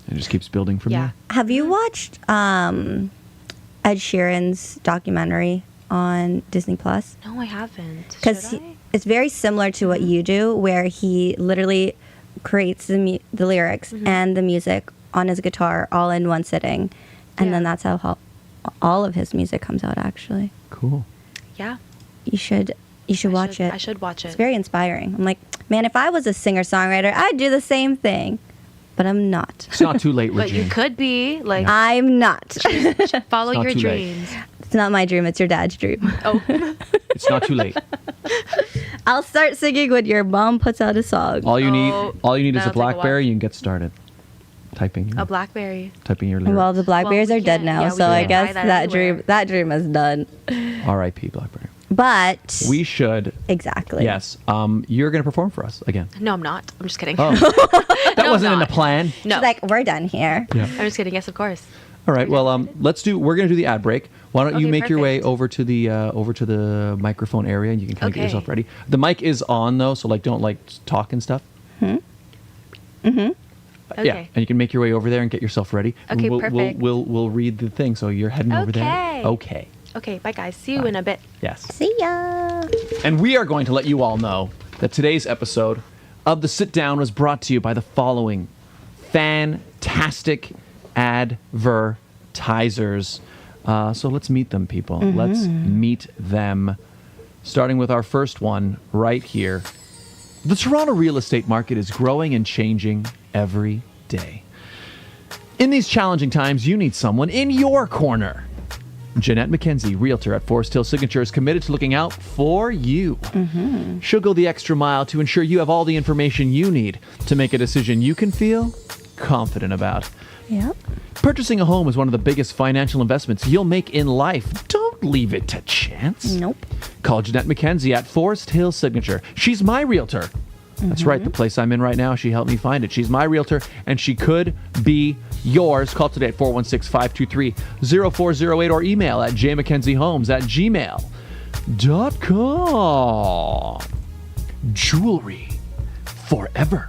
[SPEAKER 5] It just keeps building from
[SPEAKER 6] Yeah.
[SPEAKER 5] there.
[SPEAKER 1] Have you watched Ed Sheeran's documentary on Disney Plus?
[SPEAKER 6] No, I haven't.
[SPEAKER 1] Because
[SPEAKER 6] Should I?
[SPEAKER 1] it's very similar to what you do, where he literally creates the lyrics and the music on his guitar all in one sitting, and then that's how all of his music comes out. Actually,
[SPEAKER 5] Cool.
[SPEAKER 6] Yeah.
[SPEAKER 1] you should watch it.
[SPEAKER 6] I should watch
[SPEAKER 1] It's
[SPEAKER 6] it.
[SPEAKER 1] very inspiring. I'm like, man, if I was a singer songwriter, I'd do the same thing, but I'm not.
[SPEAKER 5] It's not too late,
[SPEAKER 6] But
[SPEAKER 5] Regine.
[SPEAKER 6] you could be like
[SPEAKER 1] I'm not.
[SPEAKER 6] follow
[SPEAKER 5] It's not
[SPEAKER 6] your
[SPEAKER 5] too late.
[SPEAKER 6] dreams.
[SPEAKER 1] It's not my dream. It's your dad's dream.
[SPEAKER 6] Oh,
[SPEAKER 5] It's not too late.
[SPEAKER 1] I'll start singing when your mom puts out a song.
[SPEAKER 5] All you need is
[SPEAKER 6] that'll
[SPEAKER 5] a
[SPEAKER 6] take a while.
[SPEAKER 5] BlackBerry. You can get started typing.
[SPEAKER 6] a BlackBerry.
[SPEAKER 5] Typing your lyrics.
[SPEAKER 1] Well, the Blackberries
[SPEAKER 6] we
[SPEAKER 1] are dead
[SPEAKER 6] can't-
[SPEAKER 1] now,
[SPEAKER 6] yeah, we
[SPEAKER 1] so I
[SPEAKER 6] can't
[SPEAKER 1] guess
[SPEAKER 6] buy that anywhere.
[SPEAKER 1] that dream is done.
[SPEAKER 5] R.I.P. BlackBerry.
[SPEAKER 1] But
[SPEAKER 5] We should.
[SPEAKER 1] exactly.
[SPEAKER 5] Yes. You're going to perform for us again.
[SPEAKER 6] No, I'm not. I'm just kidding.
[SPEAKER 5] Oh, that
[SPEAKER 6] No,
[SPEAKER 5] wasn't
[SPEAKER 6] I'm
[SPEAKER 5] in the
[SPEAKER 6] not.
[SPEAKER 5] plan.
[SPEAKER 6] No,
[SPEAKER 1] She's like, we're done here.
[SPEAKER 5] Yeah.
[SPEAKER 6] I'm just kidding. Yes, of course.
[SPEAKER 5] All right. Well, we're going to do the ad break. Why don't you
[SPEAKER 6] Okay,
[SPEAKER 5] make your way
[SPEAKER 6] perfect.
[SPEAKER 5] over to the microphone area, and you can kind of get
[SPEAKER 6] Okay.
[SPEAKER 5] yourself ready. The mic is on though, so like don't like talk and stuff. Yeah,
[SPEAKER 6] Okay.
[SPEAKER 5] and you can make your way over there and get yourself ready.
[SPEAKER 6] Okay,
[SPEAKER 5] we'll,
[SPEAKER 6] perfect.
[SPEAKER 5] We'll read the thing. So you're heading over there.
[SPEAKER 6] Okay.
[SPEAKER 5] Okay.
[SPEAKER 6] Okay, bye guys. See you in a bit.
[SPEAKER 5] Yes.
[SPEAKER 1] See ya.
[SPEAKER 5] And we are going to let you all know that today's episode of The Sit Down was brought to you by the following fantastic advertisers. So let's meet them, people. Let's meet them. Starting with our first one right here. The Toronto real estate market is growing and changing every day. In these challenging times, you need someone in your corner. Jeanette McKenzie, Realtor at Forest Hill Signature, is committed to looking out for you. She'll go the extra mile to ensure you have all the information you need to make a decision you can feel confident about.
[SPEAKER 1] Yep.
[SPEAKER 5] Purchasing a home is one of the biggest financial investments you'll make in life. Don't leave it to chance.
[SPEAKER 1] Nope.
[SPEAKER 5] Call Jeanette McKenzie at Forest Hill Signature. She's my realtor. That's right, the place I'm in right now. She helped me find it. She's my realtor, and she could be yours. Call today at 416-523-0408 or email at jmckenziehomes@gmail.com. Jewelry forever.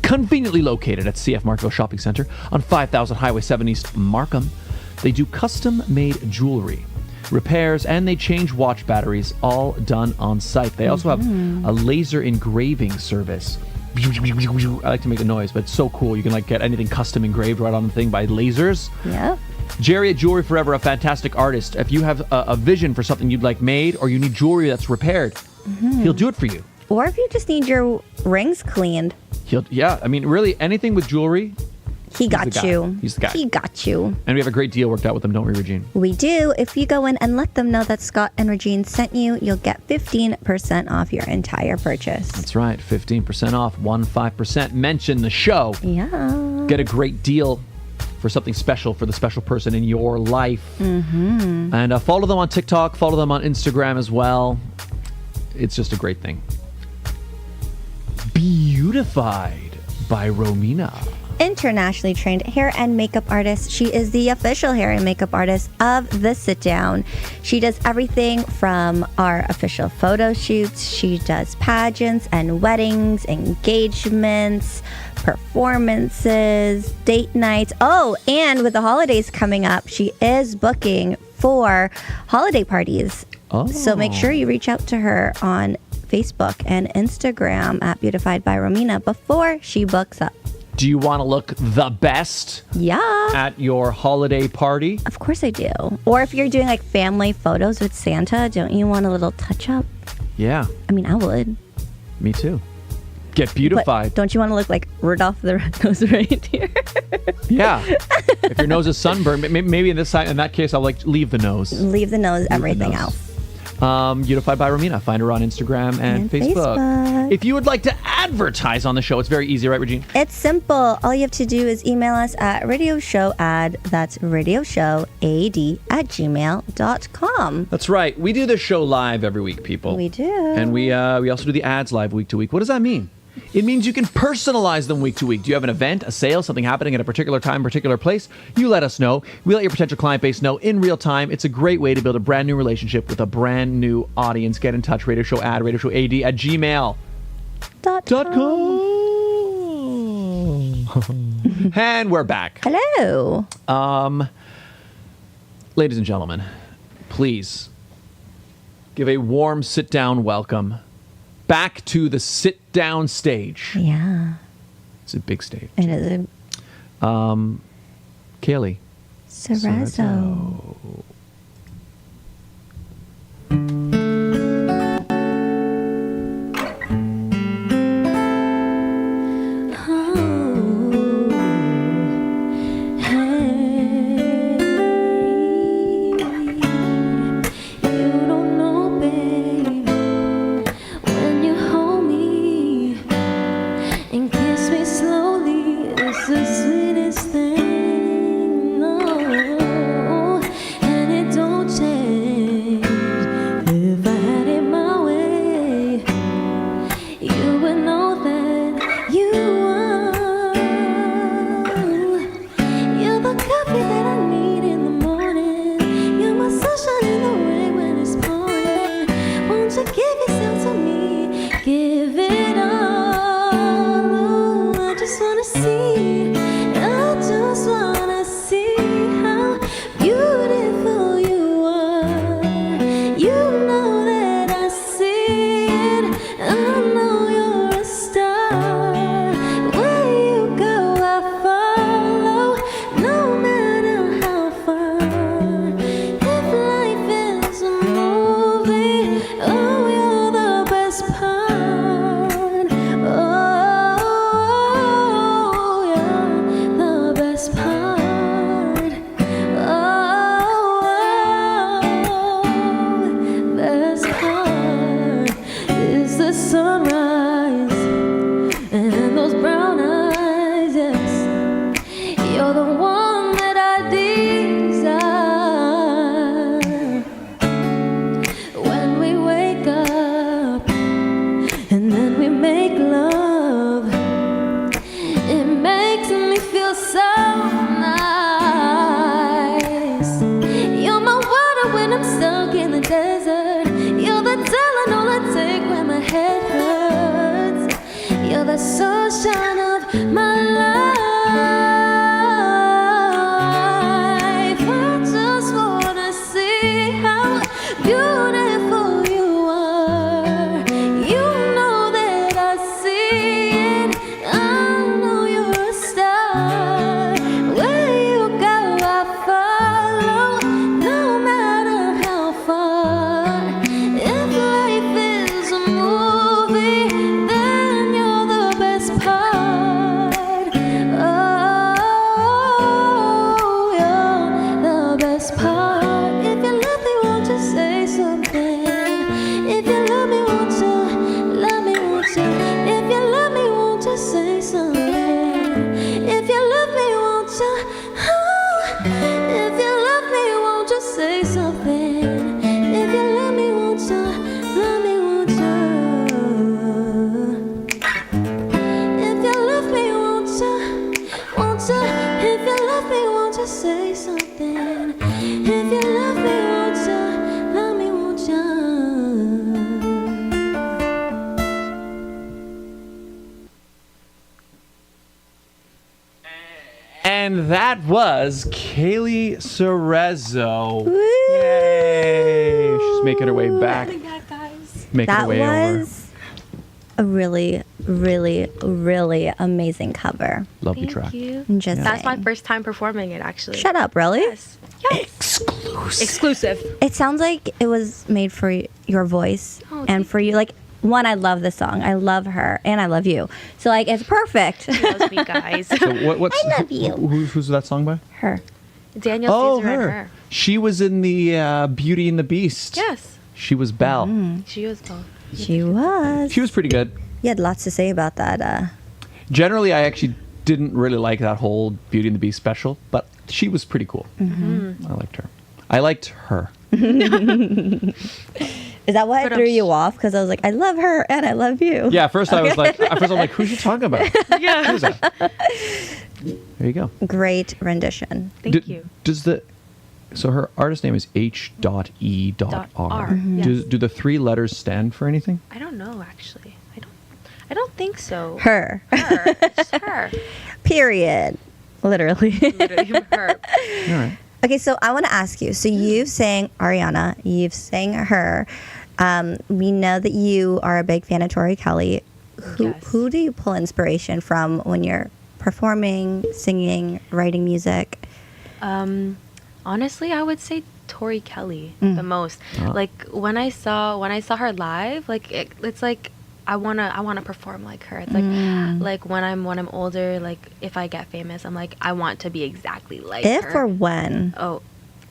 [SPEAKER 5] Conveniently located at CF Markville Shopping Center on 5000 Highway 7 East, Markham. They do custom-made jewelry, repairs, and they change watch batteries, all done on site. They also have a laser engraving service. I like to make the noise, but it's so cool. You can like get anything custom engraved right on the thing by lasers.
[SPEAKER 1] Yep.
[SPEAKER 5] Jerry at Jewelry Forever, a fantastic artist. If you have a vision for something you'd like made, or you need jewelry that's repaired, he'll do it for you.
[SPEAKER 1] Or if you just need your rings cleaned,
[SPEAKER 5] I mean, really, anything with jewelry,
[SPEAKER 1] he
[SPEAKER 5] the
[SPEAKER 1] got
[SPEAKER 5] guy.
[SPEAKER 1] you.
[SPEAKER 5] He's the guy.
[SPEAKER 1] He got you.
[SPEAKER 5] and we have a great deal worked out with them, don't we, Regine?
[SPEAKER 1] We do. If you go in and let them know that Scott and Regine sent you, you'll get 15% off your entire purchase.
[SPEAKER 5] That's right, 15% off, 15%. Mention the show.
[SPEAKER 1] Yeah.
[SPEAKER 5] Get a great deal for something special for the special person in your life. And follow them on TikTok, follow them on Instagram as well. It's just a great thing. Beautified by Romina.
[SPEAKER 1] Internationally trained hair and makeup artist. She is the official hair and makeup artist of The Sit Down. She does everything from our official photo shoots. She does pageants and weddings, engagements, performances, date nights. Oh, and with the holidays coming up, she is booking for holiday parties.
[SPEAKER 5] Oh.
[SPEAKER 1] So make sure you reach out to her on Facebook and Instagram at Beautified by Romina before she books up.
[SPEAKER 5] Do you want to look the best
[SPEAKER 1] Yeah.
[SPEAKER 5] at your holiday party?
[SPEAKER 1] Of course I do. Or if you're doing like family photos with Santa, don't you want a little touch up?
[SPEAKER 5] Yeah,
[SPEAKER 1] I mean, I would.
[SPEAKER 5] me too. Get
[SPEAKER 1] But
[SPEAKER 5] beautified.
[SPEAKER 1] don't you want to look like Rudolph the Red-Nosed Reindeer?
[SPEAKER 5] Yeah. If your nose is sunburned, maybe in that case, I'll like leave the nose.
[SPEAKER 1] Leave the nose, everything
[SPEAKER 5] nose.
[SPEAKER 1] else.
[SPEAKER 5] Beautified by Romina. Find her on Instagram and Facebook.
[SPEAKER 1] Facebook.
[SPEAKER 5] If you would like to advertise on the show, it's very easy, right, Regine?
[SPEAKER 1] It's simple. All you have to do is email us at radioshowad, that's radioshowad@gmail.com.
[SPEAKER 5] That's right. We do this show live every week, people.
[SPEAKER 1] We do.
[SPEAKER 5] And we also do the ads live week to week. What does that mean? It means you can personalize them week to week. Do you have an event, a sale, something happening at a particular time, particular place? You let us know. We let your potential client base know in real time. It's a great way to build a brand new relationship with a brand new audience. Get in touch, radioshowad@gmail.com. And we're back.
[SPEAKER 1] Hello.
[SPEAKER 5] Ladies and gentlemen, please give a warm sit-down welcome back to the sit-down stage.
[SPEAKER 1] Yeah.
[SPEAKER 5] It's a big stage.
[SPEAKER 1] It is
[SPEAKER 5] Kayleigh
[SPEAKER 1] Cerezo.
[SPEAKER 2] And it You're my water when I'm stuck in the desert. You're the Tylenol I take when my head hurts. You're the sunshine of my life. I just wanna see how beautiful you are. You know that I see it. I know you're a star. Where you go, I follow, no matter how far. If life is a movie, then you're the best part. Oh, you're the best part. If you love me, won't you say something? If you love me, won't you? Love me, won't you? If you love me, won't you say something? If you love me, won't you? Oh, if you love me, won't you say something? If you love me, won't you? Love me, won't you? If you love me, won't you? Won't you? If you love me, won't you say something? If you love me, won't you? Love me, won't you?
[SPEAKER 5] And that was Kayleigh Cerezo. Yay! She's making her way back. Making
[SPEAKER 1] That
[SPEAKER 5] her way over.
[SPEAKER 1] was a really, really, really amazing cover.
[SPEAKER 5] Lovely
[SPEAKER 6] Thank
[SPEAKER 5] track.
[SPEAKER 6] you.
[SPEAKER 1] I'm just
[SPEAKER 6] That's my
[SPEAKER 1] saying.
[SPEAKER 6] first time performing it, actually.
[SPEAKER 1] Shut up, really?
[SPEAKER 6] Yes. Exclusive.
[SPEAKER 1] It sounds like it was made for your voice
[SPEAKER 6] Oh,
[SPEAKER 1] and
[SPEAKER 6] thank
[SPEAKER 1] for you. Like, one, I love the song. I love her, and I love you. So, like, it's perfect.
[SPEAKER 6] Loves me, guys.
[SPEAKER 5] So what's,
[SPEAKER 1] I love you.
[SPEAKER 5] Who's that song by?
[SPEAKER 1] Her.
[SPEAKER 6] Daniel
[SPEAKER 5] Oh,
[SPEAKER 6] Caesar and
[SPEAKER 5] her.
[SPEAKER 6] her.
[SPEAKER 5] She was in the Beauty and the Beast.
[SPEAKER 6] Yes.
[SPEAKER 5] She was Belle.
[SPEAKER 6] She was both.
[SPEAKER 1] She was.
[SPEAKER 5] She was pretty good.
[SPEAKER 1] You had lots to say about that.
[SPEAKER 5] Generally, I actually didn't really like that whole Beauty and the Beast special, but she was pretty cool. I liked her. I liked her.
[SPEAKER 1] Is that what
[SPEAKER 6] But I'm
[SPEAKER 1] threw you off? Because I was like, I love her and I love you.
[SPEAKER 5] Yeah, at first I'm like, who's she talking about?
[SPEAKER 6] Yeah.
[SPEAKER 5] Who's that? There you go.
[SPEAKER 1] Great rendition.
[SPEAKER 6] Thank you.
[SPEAKER 5] So her artist name is H.E.R.
[SPEAKER 6] R, yes.
[SPEAKER 5] Do the three letters stand for anything?
[SPEAKER 6] I don't know, actually. I don't think so.
[SPEAKER 1] Her.
[SPEAKER 6] Her. Just her.
[SPEAKER 1] Period. Literally.
[SPEAKER 6] Literally her.
[SPEAKER 5] All right.
[SPEAKER 1] Okay, so I want to ask you. So you've sang Ariana, you've sang her. We know that you are a big fan of Tori Kelly.
[SPEAKER 6] Yes.
[SPEAKER 1] Who do you pull inspiration from when you're performing, singing, writing music?
[SPEAKER 6] Honestly, I would say Tori Kelly the most.
[SPEAKER 5] Oh.
[SPEAKER 6] Like when I saw her live, like it's like I wanna perform like her. It's like when I'm older, like if I get famous, I'm like I want to be exactly like her.
[SPEAKER 1] If or when?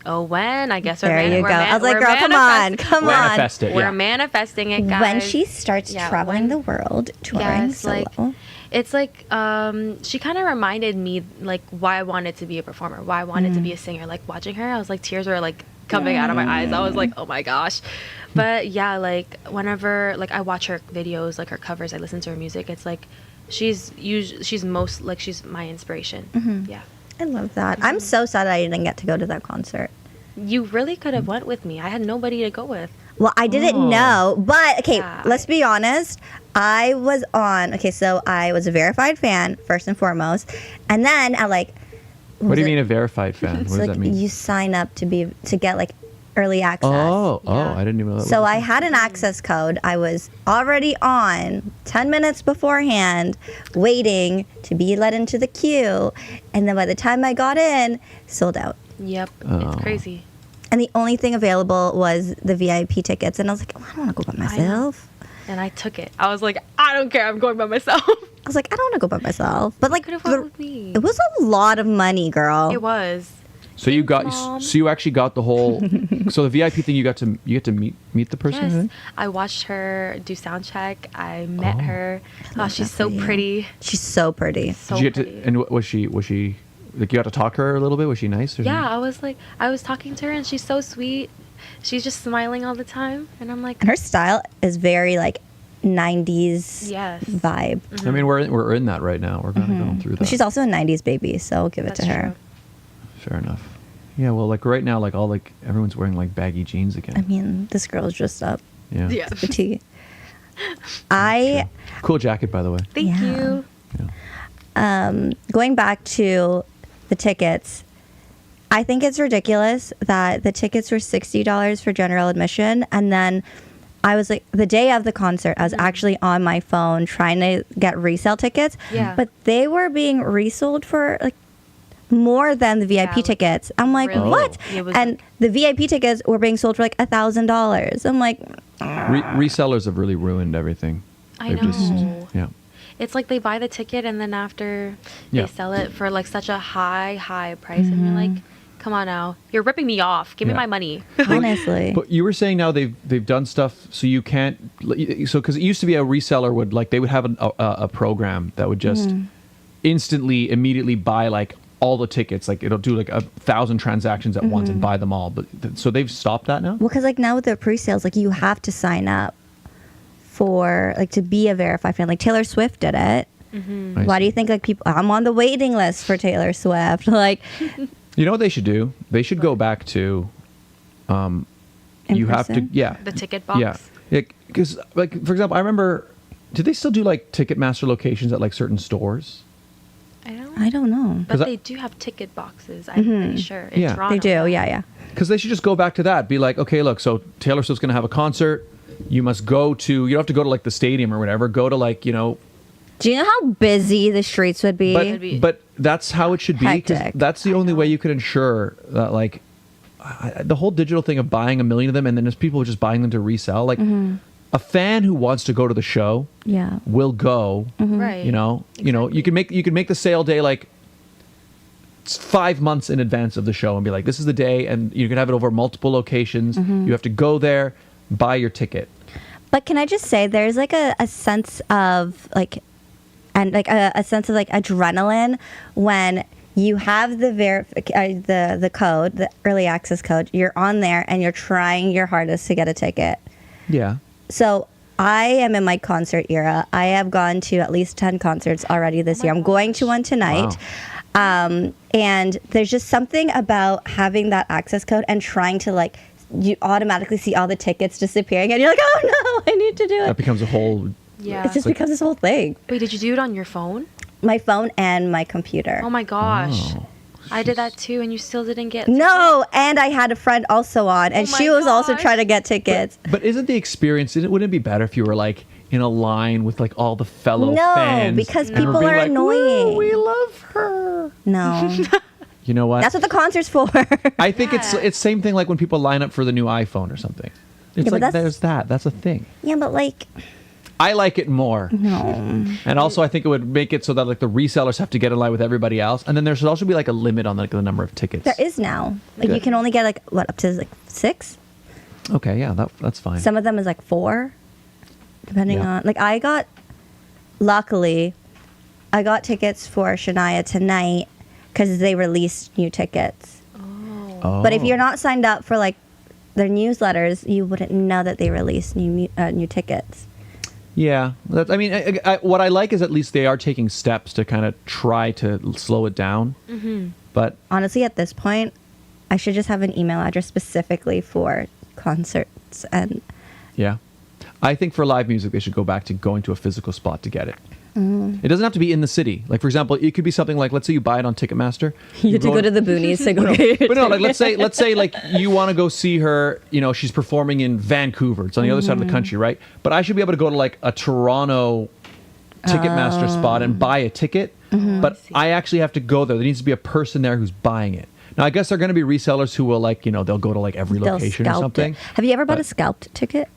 [SPEAKER 6] Oh, when? I guess
[SPEAKER 1] There you
[SPEAKER 6] we're
[SPEAKER 1] go. I was like, girl, come on.
[SPEAKER 5] Manifest it.
[SPEAKER 6] We're
[SPEAKER 5] Yeah.
[SPEAKER 6] manifesting it, guys.
[SPEAKER 1] When she starts
[SPEAKER 6] Yeah,
[SPEAKER 1] traveling the world, touring
[SPEAKER 6] Yes,
[SPEAKER 1] solo.
[SPEAKER 6] like it's like she kind of reminded me like why I wanted to be a performer, why I wanted to be a singer. Like watching her, I was like tears were like coming out of my eyes. I was like, oh my gosh. But yeah, like whenever like I watch her videos, like her covers, I listen to her music. It's like she's my inspiration. Yeah.
[SPEAKER 1] I love that. I'm so sad I didn't get to go to that concert.
[SPEAKER 6] You really could have went with me. I had nobody to go with.
[SPEAKER 1] Well, I didn't know, but okay,
[SPEAKER 6] Yeah.
[SPEAKER 1] let's be honest. I was so I was a verified fan first and foremost, and then I like.
[SPEAKER 5] What do you mean a verified fan? What
[SPEAKER 1] It's
[SPEAKER 5] does
[SPEAKER 1] like
[SPEAKER 5] that mean?
[SPEAKER 1] you sign up to get like early access.
[SPEAKER 5] Oh,
[SPEAKER 6] Yeah.
[SPEAKER 5] I didn't even know that.
[SPEAKER 1] So
[SPEAKER 5] was
[SPEAKER 1] I had an access code. I was already on 10 minutes beforehand, waiting to be let into the queue, and then by the time I got in, sold out.
[SPEAKER 6] Yep.
[SPEAKER 5] Oh.
[SPEAKER 6] It's crazy.
[SPEAKER 1] And the only thing available was the VIP tickets, and I was like, oh, I don't want to go by
[SPEAKER 6] I know.
[SPEAKER 1] myself.
[SPEAKER 6] And I took it. I was like, I don't care. I'm going by myself.
[SPEAKER 1] I was like, I don't want to go by myself. But like,
[SPEAKER 6] Could have went with me.
[SPEAKER 1] it was a lot of money, girl.
[SPEAKER 6] It was.
[SPEAKER 5] So you got,
[SPEAKER 6] Mom.
[SPEAKER 5] so you actually got the whole. So the VIP thing, you get to meet the person.
[SPEAKER 6] Yes.
[SPEAKER 5] right?
[SPEAKER 6] I watched her do sound check. I met her. Oh,
[SPEAKER 1] love
[SPEAKER 6] she's
[SPEAKER 1] that
[SPEAKER 6] so
[SPEAKER 1] for you.
[SPEAKER 6] pretty.
[SPEAKER 1] She's so pretty.
[SPEAKER 6] So
[SPEAKER 5] Did you get
[SPEAKER 6] pretty.
[SPEAKER 5] to? And was she? Like you got to talk to her a little bit? Was she nice? Or
[SPEAKER 6] Yeah, I was talking to her and she's so sweet. She's just smiling all the time. And I'm like,
[SPEAKER 1] And her style is very like 90s
[SPEAKER 6] yes.
[SPEAKER 1] vibe.
[SPEAKER 5] I mean, we're in that right now. We're kind of going through that.
[SPEAKER 1] But she's also a 90s baby, so I'll give it
[SPEAKER 6] That's
[SPEAKER 1] to her.
[SPEAKER 6] true.
[SPEAKER 5] Fair enough. Yeah, well, like right now, like everyone's wearing like baggy jeans again.
[SPEAKER 1] I mean, this girl's dressed up.
[SPEAKER 5] Yeah.
[SPEAKER 6] Yeah.
[SPEAKER 1] The tea.
[SPEAKER 5] Cool jacket, by the way.
[SPEAKER 6] Thank
[SPEAKER 1] Yeah.
[SPEAKER 6] you.
[SPEAKER 1] Going back to the tickets, I think it's ridiculous that the tickets were $60 for general admission, and then I was like, the day of the concert, I was actually on my phone trying to get resale tickets,
[SPEAKER 6] Yeah.
[SPEAKER 1] but they were being resold for like more than the VIP
[SPEAKER 6] Yeah.
[SPEAKER 1] tickets. I'm like,
[SPEAKER 6] Really?
[SPEAKER 1] what?
[SPEAKER 6] It was
[SPEAKER 1] And
[SPEAKER 6] like-
[SPEAKER 1] the VIP tickets were being sold for like $1,000. I'm like,
[SPEAKER 5] Resellers have really ruined everything.
[SPEAKER 6] I
[SPEAKER 5] They've
[SPEAKER 6] know.
[SPEAKER 5] Yeah.
[SPEAKER 6] It's like they buy the ticket and then after
[SPEAKER 5] Yeah.
[SPEAKER 6] they sell it for like such a high price, and you're like, come on now, you're ripping me off. Give me
[SPEAKER 5] Yeah.
[SPEAKER 6] my money.
[SPEAKER 1] honestly.
[SPEAKER 5] But you were saying now they've done stuff so you can't, so because it used to be a reseller would like they would have a program that would just instantly immediately buy like all the tickets, like it'll do like 1,000 transactions at once and buy them all. But so they've stopped that now.
[SPEAKER 1] Well, because like now with the pre-sales, like you have to sign up for like to be a verified fan. Like Taylor Swift did it.
[SPEAKER 5] I
[SPEAKER 1] Why do
[SPEAKER 5] see.
[SPEAKER 1] you think like people? I'm on the waiting list for Taylor Swift. Like,
[SPEAKER 5] You know what they should do? They should go back to,
[SPEAKER 1] in
[SPEAKER 5] you have to,
[SPEAKER 1] person?
[SPEAKER 5] yeah,
[SPEAKER 6] The ticket box.
[SPEAKER 5] yeah, because like for example, I remember, did they still do like Ticketmaster locations at like certain stores?
[SPEAKER 1] I don't know.
[SPEAKER 6] But
[SPEAKER 5] 'Cause
[SPEAKER 6] they do have ticket boxes. I'm pretty sure. In
[SPEAKER 5] Yeah.
[SPEAKER 6] Toronto.
[SPEAKER 1] They do. Yeah.
[SPEAKER 5] Because they should just go back to that. Be like, okay, look, so Taylor Swift's going to have a concert. You must go to, you don't have to go to like the stadium or whatever. Go to like, you know,
[SPEAKER 1] Do you know how busy the streets would be?
[SPEAKER 5] but that's how it should be. Because
[SPEAKER 1] Hectic.
[SPEAKER 5] that's the only way you could ensure that like the whole digital thing of buying a million of them and then there's people just buying them to resell. Like a fan who wants to go to the show
[SPEAKER 1] Yeah.
[SPEAKER 5] will go.
[SPEAKER 6] Right.
[SPEAKER 5] You know, you can make the sale day like 5 months in advance of the show and be like, this is the day, and you can have it over multiple locations. You have to go there, buy your ticket.
[SPEAKER 1] But can I just say, there's like a sense of like, and like a sense of like adrenaline when you have the code, the early access code. You're on there and you're trying your hardest to get a ticket.
[SPEAKER 5] Yeah.
[SPEAKER 1] So I am in my concert era. I have gone to at least 10 concerts already this year. I'm going to one tonight. And there's just something about having that access code and trying to like, you automatically see all the tickets disappearing and you're like, oh no, I need to do
[SPEAKER 5] That
[SPEAKER 1] it.
[SPEAKER 5] becomes a whole.
[SPEAKER 6] Yeah.
[SPEAKER 1] It just becomes this whole thing.
[SPEAKER 6] Wait, did you do it on your phone?
[SPEAKER 1] My phone and my computer.
[SPEAKER 6] Oh my gosh.
[SPEAKER 5] Oh,
[SPEAKER 6] I did that too, and you still didn't get.
[SPEAKER 1] No, and I had a friend also on, and
[SPEAKER 6] Oh my
[SPEAKER 1] she was also
[SPEAKER 6] gosh.
[SPEAKER 1] trying to get tickets.
[SPEAKER 5] But isn't the experience? Wouldn't it be better if you were like in a line with like all the fellow
[SPEAKER 1] No,
[SPEAKER 5] fans?
[SPEAKER 1] because
[SPEAKER 5] and we're
[SPEAKER 1] people
[SPEAKER 5] being
[SPEAKER 1] are
[SPEAKER 5] like,
[SPEAKER 1] annoying.
[SPEAKER 5] "Woo, we love her.
[SPEAKER 1] No,
[SPEAKER 5] You know what?
[SPEAKER 1] that's what the concert's for.
[SPEAKER 5] I think it's same thing like when people line up for the new iPhone or something. It's
[SPEAKER 1] Yeah, but
[SPEAKER 5] like
[SPEAKER 1] that's-
[SPEAKER 5] there's that. That's a thing.
[SPEAKER 1] Yeah, but like,
[SPEAKER 5] I like it more.
[SPEAKER 1] no.
[SPEAKER 5] And also, I think it would make it so that like the resellers have to get in line with everybody else, and then there should also be like a limit on like the number of tickets.
[SPEAKER 1] There is now. Like, you
[SPEAKER 5] Good.
[SPEAKER 1] can only get like what up to like 6.
[SPEAKER 5] Okay, yeah, that's fine.
[SPEAKER 1] Some of them is like 4, depending
[SPEAKER 5] Yeah.
[SPEAKER 1] on. Like luckily, I got tickets for Shania tonight because they released new tickets.
[SPEAKER 5] Oh.
[SPEAKER 1] But if you're not signed up for like their newsletters, you wouldn't know that they released new tickets.
[SPEAKER 5] Yeah, I mean, what I like is at least they are taking steps to kind of try to slow it down. Mm-hmm. But
[SPEAKER 1] Honestly, at this point, I should just have an email address specifically for concerts. And
[SPEAKER 5] yeah, I think for live music they should go back to going to a physical spot to get it. It doesn't have to be in the city. Like for example, it could be something like, let's say you buy it on Ticketmaster.
[SPEAKER 1] you have to go to the boonies to go get your
[SPEAKER 5] But no, like let's say like you want to go see her, you know, she's performing in Vancouver. It's on the other side of the country, right? But I should be able to go to like a Toronto Ticketmaster spot and buy a ticket. But I actually have to go there. There needs to be a person there who's buying it. Now I guess there are going to be resellers who will like, you know, they'll go to like every
[SPEAKER 1] They'll
[SPEAKER 5] location or
[SPEAKER 1] scalp
[SPEAKER 5] something.
[SPEAKER 1] it. Have you ever bought a
[SPEAKER 5] But-
[SPEAKER 1] scalped ticket?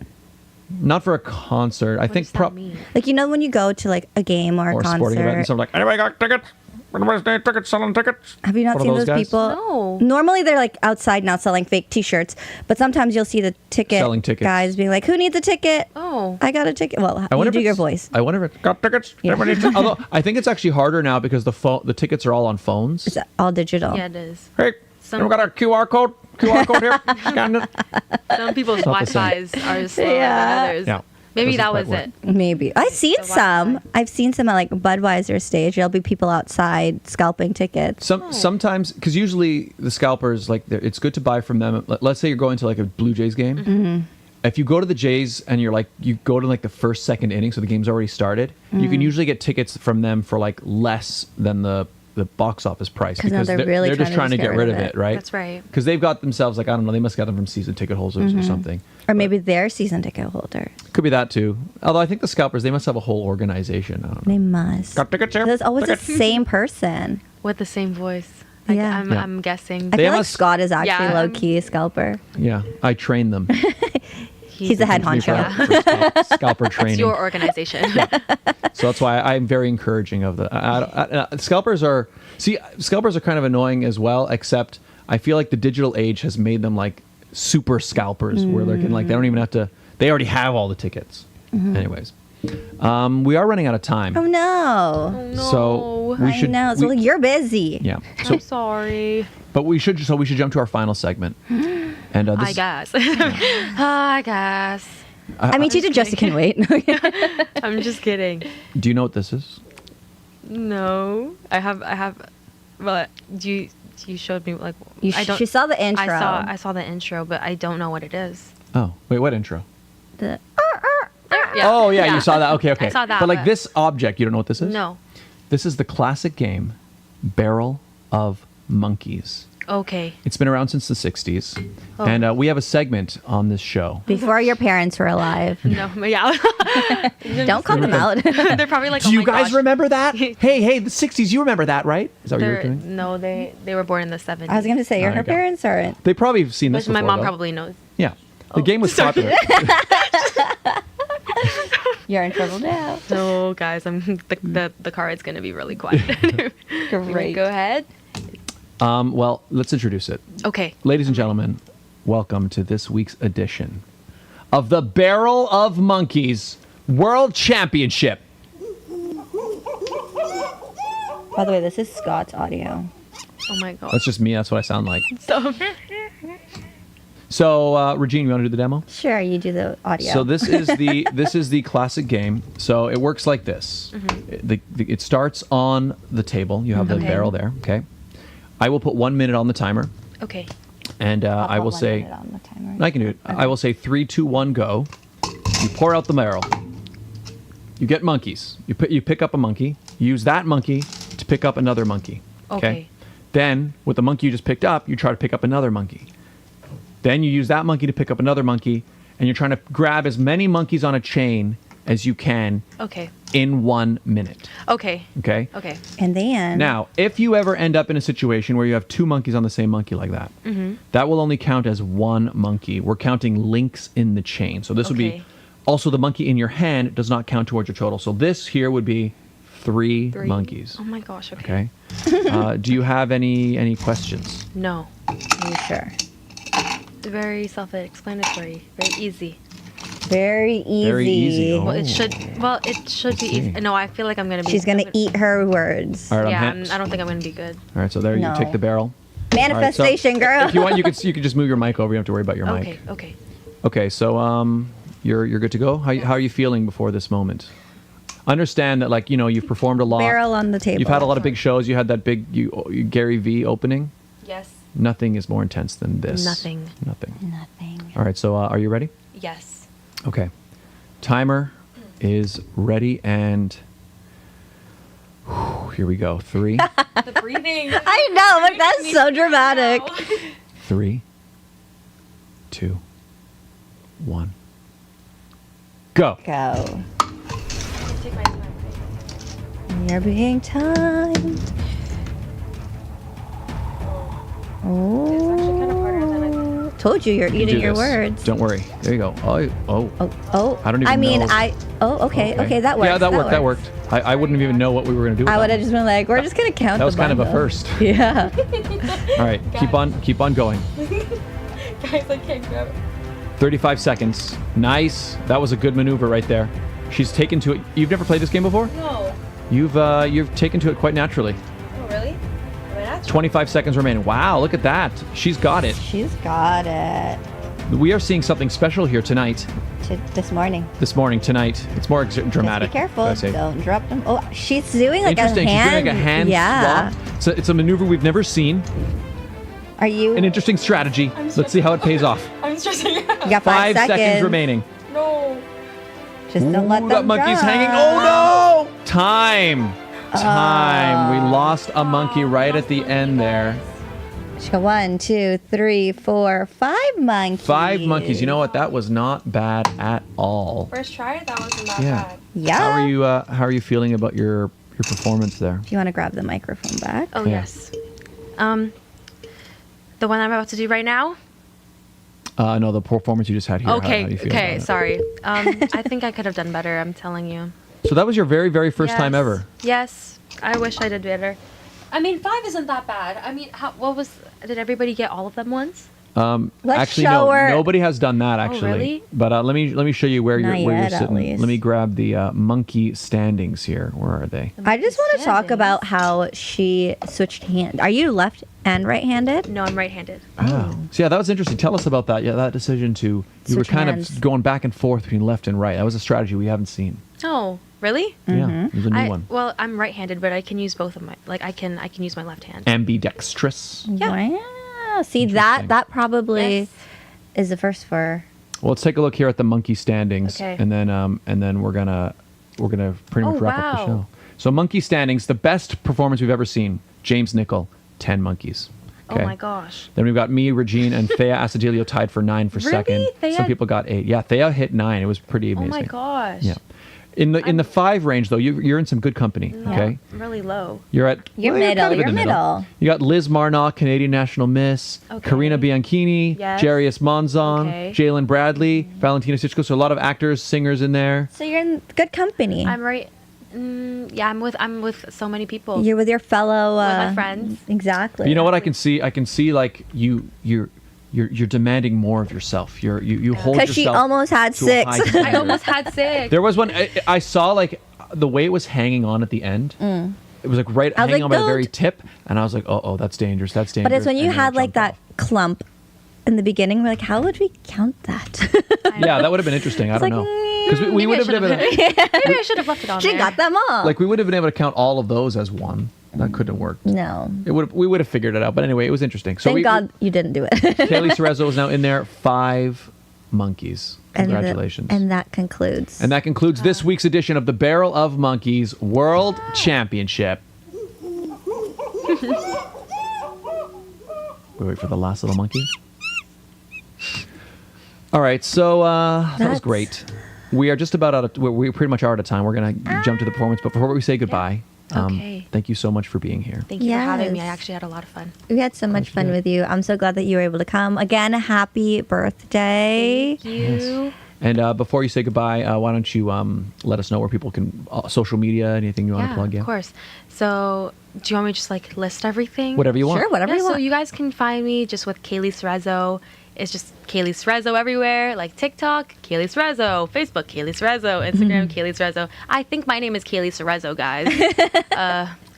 [SPEAKER 5] Not for a concert. I
[SPEAKER 6] What
[SPEAKER 5] think
[SPEAKER 6] does that mean?
[SPEAKER 1] Like, you know, when you go to like a game or a
[SPEAKER 5] or a
[SPEAKER 1] concert.
[SPEAKER 5] sporting event and something like, anybody got tickets? Anybody got tickets? Selling tickets?
[SPEAKER 1] Have you not
[SPEAKER 5] One of
[SPEAKER 1] seen
[SPEAKER 5] those
[SPEAKER 1] those
[SPEAKER 5] guys?
[SPEAKER 1] people?
[SPEAKER 6] No.
[SPEAKER 1] Normally they're like outside now selling fake T-shirts, but sometimes you'll see the ticket
[SPEAKER 5] Selling tickets.
[SPEAKER 1] guys being like, "Who needs a ticket?
[SPEAKER 6] Oh.
[SPEAKER 1] I got a ticket." Well,
[SPEAKER 5] I
[SPEAKER 1] you
[SPEAKER 5] wonder
[SPEAKER 1] do
[SPEAKER 5] if
[SPEAKER 1] your
[SPEAKER 5] it's-
[SPEAKER 1] voice.
[SPEAKER 5] I wonder if it's got tickets.
[SPEAKER 1] Yeah.
[SPEAKER 5] Everybody needs to- Although I think it's actually harder now because the tickets are all on phones.
[SPEAKER 1] It's all digital.
[SPEAKER 6] Yeah, it is.
[SPEAKER 5] Hey, we got a QR code. QR code here. Scan it.
[SPEAKER 6] Some people's
[SPEAKER 5] not the same.
[SPEAKER 6] Wi-Fi's are slower
[SPEAKER 1] Yeah.
[SPEAKER 6] than others.
[SPEAKER 5] Yeah.
[SPEAKER 6] Maybe
[SPEAKER 5] doesn't
[SPEAKER 6] that
[SPEAKER 5] quite
[SPEAKER 6] was
[SPEAKER 5] work.
[SPEAKER 6] it.
[SPEAKER 1] Maybe. I've seen
[SPEAKER 6] The
[SPEAKER 1] some.
[SPEAKER 6] Wi-Fi.
[SPEAKER 1] I've seen some at like Budweiser stage. There'll be people outside scalping tickets.
[SPEAKER 5] Sometimes, because usually the scalpers, like, it's good to buy from them. Let's say you're going to like a Blue Jays game.
[SPEAKER 1] Mm-hmm.
[SPEAKER 5] If you go to the Jays and you go to like the first, second inning, so the game's already started, you can usually get tickets from them for like less than the box office price
[SPEAKER 1] 'Cause now they're really
[SPEAKER 5] just trying to get rid of it, right?
[SPEAKER 6] That's right.
[SPEAKER 5] Because they've got themselves like, I don't know, they must get them from season ticket holders or something.
[SPEAKER 1] Or maybe they're season ticket holders.
[SPEAKER 5] Could be that too. Although I think the scalpers, they must have a whole organization. I don't know.
[SPEAKER 1] They must.
[SPEAKER 5] Got tickets here?
[SPEAKER 1] There's always the same person.
[SPEAKER 6] With the same voice. Like,
[SPEAKER 1] Yeah.
[SPEAKER 5] Yeah.
[SPEAKER 6] I'm guessing.
[SPEAKER 1] I
[SPEAKER 5] They
[SPEAKER 1] feel like
[SPEAKER 5] must-
[SPEAKER 1] Scott is actually
[SPEAKER 6] Yeah,
[SPEAKER 1] low-key a scalper.
[SPEAKER 5] Yeah, I train them.
[SPEAKER 1] He's the head honcho.
[SPEAKER 5] For scalper training.
[SPEAKER 6] It's your organization.
[SPEAKER 5] So that's why I'm very encouraging of the scalpers are kind of annoying as well, except I feel like the digital age has made them like super scalpers where they don't even have to, they already have all the tickets. Anyways, we are running out of time.
[SPEAKER 1] Oh no.
[SPEAKER 5] So we should
[SPEAKER 1] I know. So you're busy.
[SPEAKER 5] yeah.
[SPEAKER 6] I'm sorry.
[SPEAKER 5] But we should jump to our final segment. And
[SPEAKER 6] I
[SPEAKER 5] this,
[SPEAKER 6] guess. I guess.
[SPEAKER 1] I mean, Tita Jessica can wait.
[SPEAKER 6] I'm just kidding.
[SPEAKER 5] do you know what this is?
[SPEAKER 6] No. I have. Well, you showed me like.
[SPEAKER 1] She saw the intro.
[SPEAKER 6] I saw the intro, but I don't know what it is.
[SPEAKER 5] Oh, wait, what intro?
[SPEAKER 1] The-
[SPEAKER 6] Yeah.
[SPEAKER 5] Oh, yeah, you saw that. Okay.
[SPEAKER 6] I saw that,
[SPEAKER 5] But like
[SPEAKER 6] but-
[SPEAKER 5] this object, you don't know what this is?
[SPEAKER 6] No.
[SPEAKER 5] This is the classic game, Barrel of Monkeys.
[SPEAKER 6] Okay.
[SPEAKER 5] It's been around since the 60s.
[SPEAKER 6] Oh.
[SPEAKER 5] And we have a segment on this show.
[SPEAKER 1] Before your parents were alive.
[SPEAKER 6] No. Yeah.
[SPEAKER 1] Don't call them out.
[SPEAKER 6] They're probably like.
[SPEAKER 5] Do
[SPEAKER 6] oh
[SPEAKER 5] you
[SPEAKER 6] my
[SPEAKER 5] guys
[SPEAKER 6] gosh.
[SPEAKER 5] remember that? hey, the 60s, you remember that, right? Is that what you were doing?
[SPEAKER 6] No, they were born in the 70s.
[SPEAKER 1] I was going to say,
[SPEAKER 5] There
[SPEAKER 1] her
[SPEAKER 5] you go.
[SPEAKER 1] parents aren't.
[SPEAKER 5] They probably have seen this
[SPEAKER 6] Which my
[SPEAKER 5] before,
[SPEAKER 6] mom
[SPEAKER 5] though.
[SPEAKER 6] probably knows.
[SPEAKER 5] Yeah. The game was
[SPEAKER 6] sorry.
[SPEAKER 5] popular.
[SPEAKER 1] You're in trouble now.
[SPEAKER 6] No, guys, the card's gonna be really quiet.
[SPEAKER 1] Great.
[SPEAKER 6] Go ahead.
[SPEAKER 5] Well, let's introduce it.
[SPEAKER 6] Okay.
[SPEAKER 5] Ladies and gentlemen, welcome to this week's edition of the Barrel of Monkeys World Championship.
[SPEAKER 1] By the way, this is Scott's audio.
[SPEAKER 6] Oh my god.
[SPEAKER 5] That's just me. That's what I sound like.
[SPEAKER 6] So
[SPEAKER 5] So, Regine, you want to do the demo?
[SPEAKER 1] Sure, you do the audio.
[SPEAKER 5] So this is the classic game. So it works like this. It starts on the table. You have the
[SPEAKER 6] Okay.
[SPEAKER 5] barrel there. Okay. I will put 1 minute on the timer,
[SPEAKER 6] okay.
[SPEAKER 5] and
[SPEAKER 1] I'll
[SPEAKER 5] I will
[SPEAKER 1] put 1
[SPEAKER 5] say,
[SPEAKER 1] minute on the timer.
[SPEAKER 5] I can do it. I will say 3, 2, 1, go. You pour out the barrel. You get monkeys. You pick up a monkey. You use that monkey to pick up another monkey.
[SPEAKER 6] Okay.
[SPEAKER 5] Then with the monkey you just picked up, you try to pick up another monkey. Then you use that monkey to pick up another monkey, and you're trying to grab as many monkeys on a chain as you can
[SPEAKER 6] Okay.
[SPEAKER 5] in 1 minute.
[SPEAKER 6] Okay.
[SPEAKER 5] Okay?
[SPEAKER 6] Okay.
[SPEAKER 1] And then
[SPEAKER 5] Now, if you ever end up in a situation where you have 2 monkeys on the same monkey like that, that will only count as 1 monkey. We're counting links in the chain. So this would be
[SPEAKER 6] Okay.
[SPEAKER 5] also the monkey in your hand does not count towards your total. So this here would be 3 monkeys.
[SPEAKER 6] Oh my gosh. Okay.
[SPEAKER 5] Okay. Do you have any questions?
[SPEAKER 6] No.
[SPEAKER 1] are you sure?
[SPEAKER 6] It's very self-explanatory. Very easy.
[SPEAKER 1] Very easy.
[SPEAKER 5] Very easy. Oh.
[SPEAKER 6] Well, it should be easy.
[SPEAKER 5] see.
[SPEAKER 6] No, I feel like I'm gonna be.
[SPEAKER 1] She's gonna eat her words.
[SPEAKER 5] All right,
[SPEAKER 6] Yeah,
[SPEAKER 5] I'm
[SPEAKER 6] I don't think I'm gonna be good.
[SPEAKER 5] All right, so there
[SPEAKER 1] No.
[SPEAKER 5] you take the barrel. All right, so
[SPEAKER 1] Manifestation, girl.
[SPEAKER 5] If you want, you could just move your mic over. You don't have to worry about your
[SPEAKER 6] Okay.
[SPEAKER 5] mic.
[SPEAKER 6] Okay.
[SPEAKER 5] Okay, so you're good to go. How are you feeling before this moment? Understand that, like, you've performed a lot.
[SPEAKER 1] Barrel on the table.
[SPEAKER 5] You've had a lot of big shows. You had that big Gary V opening.
[SPEAKER 6] Yes.
[SPEAKER 5] Nothing is more intense than this.
[SPEAKER 6] Nothing.
[SPEAKER 5] Nothing.
[SPEAKER 1] Nothing.
[SPEAKER 5] All right, so are you ready?
[SPEAKER 6] Yes.
[SPEAKER 5] Okay. Timer is ready, and here we go. 3,
[SPEAKER 6] The breathing.
[SPEAKER 1] I know, but that's so dramatic.
[SPEAKER 5] 3, 2, 1, go.
[SPEAKER 1] Go.
[SPEAKER 6] Take my time.
[SPEAKER 1] You're being timed.
[SPEAKER 6] actually kind of harder than I thought.
[SPEAKER 1] Told you you're
[SPEAKER 5] You can
[SPEAKER 1] eating
[SPEAKER 5] do
[SPEAKER 1] your
[SPEAKER 5] this.
[SPEAKER 1] words.
[SPEAKER 5] Don't worry. There you go. Oh.
[SPEAKER 1] Oh.
[SPEAKER 5] I don't even
[SPEAKER 1] mean,
[SPEAKER 5] know.
[SPEAKER 1] Okay, that works.
[SPEAKER 5] Yeah, that worked. I wouldn't even know what we were going to do with
[SPEAKER 1] I
[SPEAKER 5] that
[SPEAKER 1] would have
[SPEAKER 5] one.
[SPEAKER 1] just been like, we're just gonna count.
[SPEAKER 5] That was
[SPEAKER 1] the
[SPEAKER 5] kind of a
[SPEAKER 1] bundle.
[SPEAKER 5] first.
[SPEAKER 1] Yeah.
[SPEAKER 5] All right, keep on going.
[SPEAKER 6] Guys, I can't grab it.
[SPEAKER 5] 35 seconds. Nice. That was a good maneuver right there. She's taken to it. You've never played this game before?
[SPEAKER 6] No.
[SPEAKER 5] You've taken to it quite naturally.
[SPEAKER 6] Oh, really? Am I not?
[SPEAKER 5] 25 seconds remaining. Wow, look at that. She's got it.
[SPEAKER 1] She's got it.
[SPEAKER 5] We are seeing something special here tonight.
[SPEAKER 1] This morning.
[SPEAKER 5] Tonight. It's more dramatic.
[SPEAKER 1] Just be careful.
[SPEAKER 5] I say.
[SPEAKER 1] Don't drop them. Oh, she's doing like a
[SPEAKER 5] Interesting.
[SPEAKER 1] hand.
[SPEAKER 5] She's doing like a hand swap. So it's a maneuver we've never seen.
[SPEAKER 1] Are you?
[SPEAKER 5] An interesting strategy. Let's see how it pays off.
[SPEAKER 7] I'm stressing
[SPEAKER 1] You got 5
[SPEAKER 5] seconds remaining.
[SPEAKER 7] No.
[SPEAKER 1] Just don't let them
[SPEAKER 5] That monkey's
[SPEAKER 1] drop.
[SPEAKER 5] hanging. Oh no! Time. We lost a monkey right at the end there.
[SPEAKER 1] She got 1, 2, 3, 4, 5 monkeys.
[SPEAKER 5] 5 monkeys. You know what? That was not bad at all.
[SPEAKER 7] First try, that wasn't that
[SPEAKER 5] Yeah.
[SPEAKER 7] bad.
[SPEAKER 1] Yeah.
[SPEAKER 5] How are you feeling about your performance there?
[SPEAKER 1] If you want to grab the microphone back.
[SPEAKER 6] Oh,
[SPEAKER 5] Yeah.
[SPEAKER 6] yes. The one I'm about to do right now?
[SPEAKER 5] No, the performance you just had here. How do
[SPEAKER 6] Okay,
[SPEAKER 5] you feel about it?
[SPEAKER 6] sorry. I think I could have done better, I'm telling you.
[SPEAKER 5] So that was your very, very first time
[SPEAKER 6] Yes.
[SPEAKER 5] ever.
[SPEAKER 6] Yes, I wish I did better. I mean, 5 isn't that bad. I mean, did everybody get all of them once?
[SPEAKER 1] Let's
[SPEAKER 5] Actually,
[SPEAKER 1] show
[SPEAKER 5] no.
[SPEAKER 1] her.
[SPEAKER 5] Nobody has done that actually.
[SPEAKER 6] really?
[SPEAKER 5] But let me show you where
[SPEAKER 1] Not
[SPEAKER 5] you're
[SPEAKER 1] yet, at
[SPEAKER 5] sitting.
[SPEAKER 1] least.
[SPEAKER 5] Let me grab the monkey standings here. Where are they?
[SPEAKER 1] I just want to talk
[SPEAKER 6] Standings.
[SPEAKER 1] about how she switched hand. Are you left and right-handed?
[SPEAKER 6] No, I'm right-handed.
[SPEAKER 5] Oh. So yeah, that was interesting. Tell us about that. Yeah, that decision to you were
[SPEAKER 1] Switch
[SPEAKER 5] kind
[SPEAKER 1] hands.
[SPEAKER 5] of going back and forth between left and right. That was a strategy we haven't seen.
[SPEAKER 6] Oh, really?
[SPEAKER 5] Yeah, it was a new one.
[SPEAKER 6] Well, I'm right-handed, but I can use both of my I can use my left hand.
[SPEAKER 5] Ambidextrous.
[SPEAKER 6] Yeah.
[SPEAKER 1] Wow. See, that probably
[SPEAKER 6] Yes.
[SPEAKER 1] is the first for...
[SPEAKER 5] Well, let's take a look here at the monkey standings,
[SPEAKER 6] Okay.
[SPEAKER 5] and then we're gonna pretty much
[SPEAKER 6] Oh,
[SPEAKER 5] wrap up the
[SPEAKER 6] wow.
[SPEAKER 5] show. So monkey standings, the best performance we've ever seen. James Nickel, 10 monkeys.
[SPEAKER 6] Oh my gosh.
[SPEAKER 5] Then we've got me, Regine, and Thea Asadilio tied for 9 for
[SPEAKER 6] Really?
[SPEAKER 5] second.
[SPEAKER 6] Thea?
[SPEAKER 5] Some people got 8. Yeah, Thea hit 9. It was pretty
[SPEAKER 6] Oh
[SPEAKER 5] amazing.
[SPEAKER 6] my gosh.
[SPEAKER 5] Yeah. In the 5 range though, you're in some good company. Okay.
[SPEAKER 6] I'm really low.
[SPEAKER 5] You're at
[SPEAKER 1] You're
[SPEAKER 5] well,
[SPEAKER 1] middle,
[SPEAKER 5] kind of in
[SPEAKER 1] you're
[SPEAKER 5] the
[SPEAKER 1] middle.
[SPEAKER 5] You got Liz Marnock, Canadian National Miss,
[SPEAKER 6] Okay.
[SPEAKER 5] Karina Bianchini,
[SPEAKER 6] Yes.
[SPEAKER 5] Jarius Monzon,
[SPEAKER 6] Okay.
[SPEAKER 5] Jalen Bradley, Valentina Sichko. So a lot of actors, singers in there.
[SPEAKER 1] So you're in good company.
[SPEAKER 6] I'm right. Yeah, I'm with so many people.
[SPEAKER 1] You're with your fellow...
[SPEAKER 6] With my friends.
[SPEAKER 1] Exactly.
[SPEAKER 5] You know what I can see? I can see like you're demanding more of yourself. You hold yourself.
[SPEAKER 1] Because she almost had
[SPEAKER 5] to a
[SPEAKER 1] 6.
[SPEAKER 5] high
[SPEAKER 6] I
[SPEAKER 5] standard.
[SPEAKER 6] almost had 6.
[SPEAKER 5] There was one I saw like the way it was hanging on at the end. It was like right
[SPEAKER 1] I was
[SPEAKER 5] hanging
[SPEAKER 1] like,
[SPEAKER 5] on by the very
[SPEAKER 1] "Don't."
[SPEAKER 5] tip, and I was like, oh, that's dangerous. That's dangerous.
[SPEAKER 1] But it's when you
[SPEAKER 5] and then it
[SPEAKER 1] had like
[SPEAKER 5] jumped
[SPEAKER 1] that
[SPEAKER 5] off.
[SPEAKER 1] clump in the beginning. We're like, how would we count that?
[SPEAKER 5] Yeah, that would have been interesting. I don't
[SPEAKER 1] like,
[SPEAKER 5] know because we would have been able to,
[SPEAKER 6] Maybe I should have left it on
[SPEAKER 1] She
[SPEAKER 6] there.
[SPEAKER 1] got them all.
[SPEAKER 5] like we would have been able to count all of those as one. That couldn't have worked.
[SPEAKER 1] no.
[SPEAKER 5] We would have figured it out. But anyway, it was interesting. So
[SPEAKER 1] Thank God you didn't do it.
[SPEAKER 5] Kayleigh Cerezo is now in there. 5 monkeys.
[SPEAKER 1] And
[SPEAKER 5] Congratulations.
[SPEAKER 1] and that concludes.
[SPEAKER 5] And that concludes this week's edition of the Barrel of Monkeys World Championship. We wait for the last little monkey. All right, so that was
[SPEAKER 1] That's-
[SPEAKER 5] great. We are just about out of. We pretty much are out of time. We're gonna jump to the performance, but before we say goodbye,
[SPEAKER 6] Okay.
[SPEAKER 5] thank you so much for being here.
[SPEAKER 6] Thank you for having me. I
[SPEAKER 1] Yes.
[SPEAKER 6] actually had a lot of fun.
[SPEAKER 1] We had so much fun with you. I'm so glad that you were able to come. Again, happy birthday.
[SPEAKER 6] Thank you.
[SPEAKER 5] And before you say goodbye, why don't you let us know where people can social media, anything you want to plug?
[SPEAKER 6] Of course. So, do you want me to just like list everything?
[SPEAKER 5] Whatever you want.
[SPEAKER 1] Sure, whatever
[SPEAKER 6] Yeah,
[SPEAKER 1] you
[SPEAKER 6] so
[SPEAKER 1] want.
[SPEAKER 6] you guys can find me just with Kayleigh Cerezo. It's just Kayleigh Cerezo everywhere, like TikTok, Kayleigh Cerezo, Facebook, Kayleigh Cerezo, Instagram, Kayleigh Cerezo. I think my name is Kayleigh Cerezo, guys.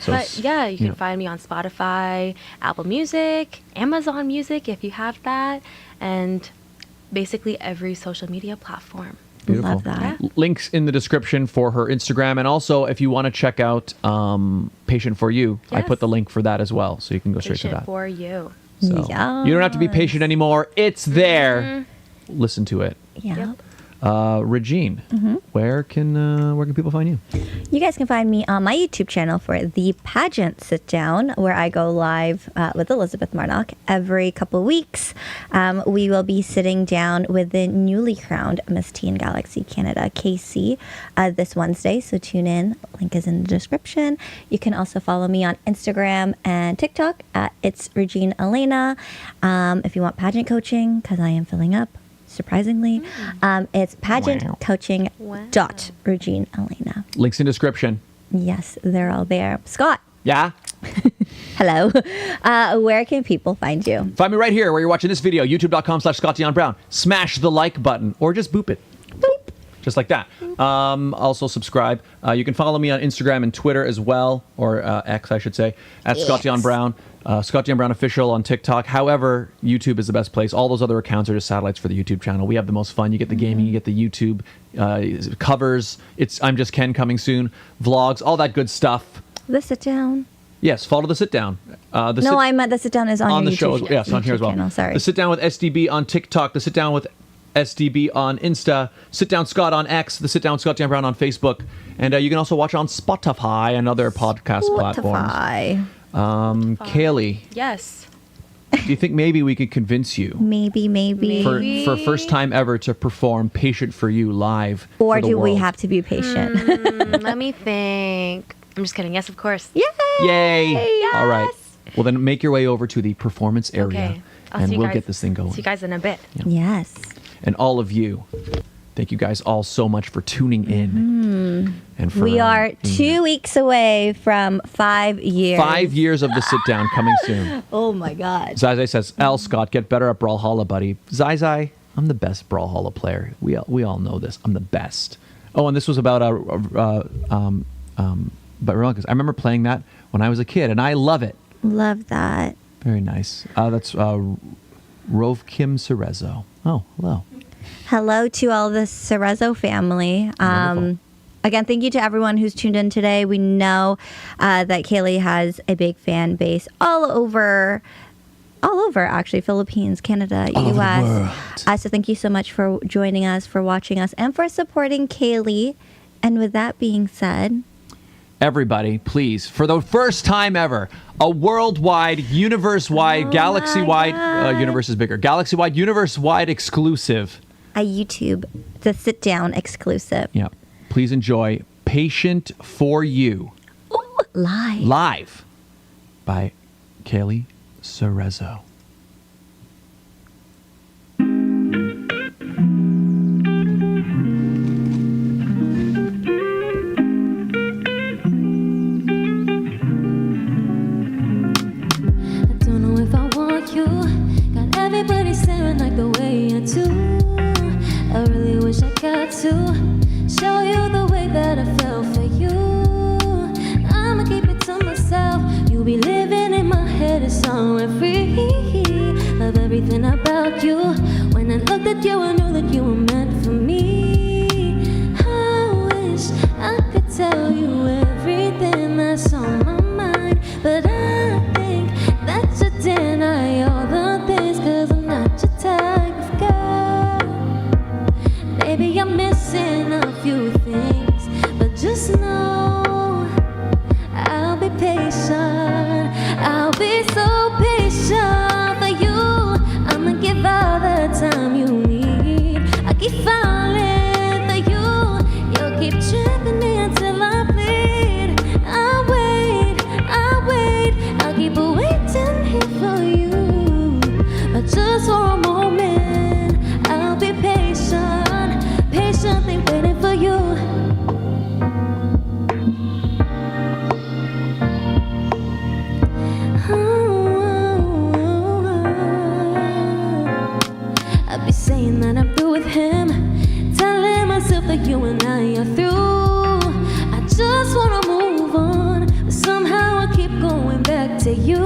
[SPEAKER 5] So
[SPEAKER 6] But yeah, you can
[SPEAKER 5] yeah.
[SPEAKER 6] find me on Spotify, Apple Music, Amazon Music if you have that, and basically every social media platform.
[SPEAKER 5] Beautiful.
[SPEAKER 1] Love that.
[SPEAKER 5] Links in the description for her Instagram, and also if you want to check out Patient for You, I
[SPEAKER 6] Yes.
[SPEAKER 5] put the link for that as well, so you can go straight to
[SPEAKER 6] Patient
[SPEAKER 5] that.
[SPEAKER 6] for you.
[SPEAKER 5] So you don't have to be patient anymore. It's there. Listen to it.
[SPEAKER 1] Yeah.
[SPEAKER 5] Regine, where can people find you?
[SPEAKER 1] You guys can find me on my YouTube channel for the Pageant Sit Down, where I go live with Elizabeth Marnock every couple weeks. We will be sitting down with the newly crowned Miss Teen Galaxy Canada, KC, this Wednesday. So tune in. Link is in the description. You can also follow me on Instagram and TikTok at It's Regine Alaina. If you want pageant coaching, because I am filling up. Surprisingly, it's pageantcoaching.Regine Alaina.
[SPEAKER 5] Links in description.
[SPEAKER 1] Yes, they're all there. Scott,
[SPEAKER 5] Yeah.
[SPEAKER 1] hello. Where can people find you?
[SPEAKER 5] Find me right here where you're watching this video, youtube.com/ScottDionBrown. Smash the like button or just boop it. Boop. Just like that. Also subscribe. You can follow me on Instagram and Twitter as well, or X, I should say, at Scott Dion Brown. Scott Dion Brown Official on TikTok. However, YouTube is the best place. All those other accounts are just satellites for the YouTube channel. We have the most fun. You get the gaming, you get the YouTube covers. It's I'm Just Ken coming soon. Vlogs, all that good stuff.
[SPEAKER 1] The sit down.
[SPEAKER 5] Yes, follow the sit down.
[SPEAKER 1] I meant the sit down is on your
[SPEAKER 5] the show.
[SPEAKER 1] YouTube,
[SPEAKER 5] Yes, on here as well.
[SPEAKER 1] Channel, sorry.
[SPEAKER 5] The sit down with SDB on TikTok. The sit down with SDB on Insta. Sit down Scott on X. The sit down with Scott Dion Brown on Facebook. And you can also watch on Spotify and other podcast platforms. Kayleigh,
[SPEAKER 6] Yes.
[SPEAKER 5] do you think maybe we could convince you
[SPEAKER 1] Maybe.
[SPEAKER 5] for first time ever to perform "Patient for You" live?
[SPEAKER 1] Or
[SPEAKER 5] for the
[SPEAKER 1] do we
[SPEAKER 5] world?
[SPEAKER 1] have to be patient?
[SPEAKER 6] Let me think. I'm just kidding. Yes, of course.
[SPEAKER 5] Yay!
[SPEAKER 6] Yes!
[SPEAKER 5] All right. Well, then make your way over to the performance area,
[SPEAKER 6] Okay. I'll
[SPEAKER 5] and
[SPEAKER 6] see you
[SPEAKER 5] we'll
[SPEAKER 6] guys-
[SPEAKER 5] get this thing going.
[SPEAKER 6] See you guys in a bit.
[SPEAKER 1] Yes.
[SPEAKER 5] And all of you, thank you guys all so much for tuning in. And for
[SPEAKER 1] We are
[SPEAKER 5] being
[SPEAKER 1] 2 weeks away from 5 years.
[SPEAKER 5] 5 years of the sit down coming soon.
[SPEAKER 1] Oh my God.
[SPEAKER 5] Zai says, "Al Scott, get better at Brawlhalla, buddy." Zai, I'm the best Brawlhalla player. We all know this. I'm the best. Oh, and this was about but I remember playing that when I was a kid, and I love it.
[SPEAKER 1] Love that.
[SPEAKER 5] Very nice. That's Rove Kim Cerezo. Oh, hello.
[SPEAKER 1] Hello to all the Cerezo family.
[SPEAKER 5] Wonderful.
[SPEAKER 1] Again, thank you to everyone who's tuned in today. We know that Kayleigh has a big fan base all over actually, Philippines, Canada,
[SPEAKER 5] All over the
[SPEAKER 1] US.
[SPEAKER 5] world.
[SPEAKER 1] So thank you so much for joining us, for watching us, and for supporting Kayleigh. And with that being said,
[SPEAKER 5] Everybody, please, for the first time ever, a worldwide, universe-wide, galaxy-wide, universe is bigger, galaxy-wide, universe-wide exclusive.
[SPEAKER 1] a YouTube, the sit down exclusive.
[SPEAKER 5] Yeah. Please enjoy Patient for You.
[SPEAKER 1] Ooh, live.
[SPEAKER 5] Live by Kayleigh Cerezo.
[SPEAKER 2] I don't know if I want you. Got everybody staring like the way I do. I really wish I got to show you the way that I felt for you. I'ma keep it to myself. You be living in my head, it's somewhere free. Love everything about you. When I looked at you, I knew that you were meant for me. I wish I could tell you everything that's on my mind, but I think that you deny all the things, 'cause I'm not your type of girl. Maybe I'm missing a few things, but just know I'll be patient. I'll be so patient for you. I'ma give all the time you need. I keep falling for you. You'll keep tripping me until I bleed. I'll wait, I'll keep waiting here for you. But just for a moment, I'll be patient, patiently waiting for you. I'd be saying that I'm through with him, telling myself that you and I are through. I just wanna move on, but somehow I keep going back to you.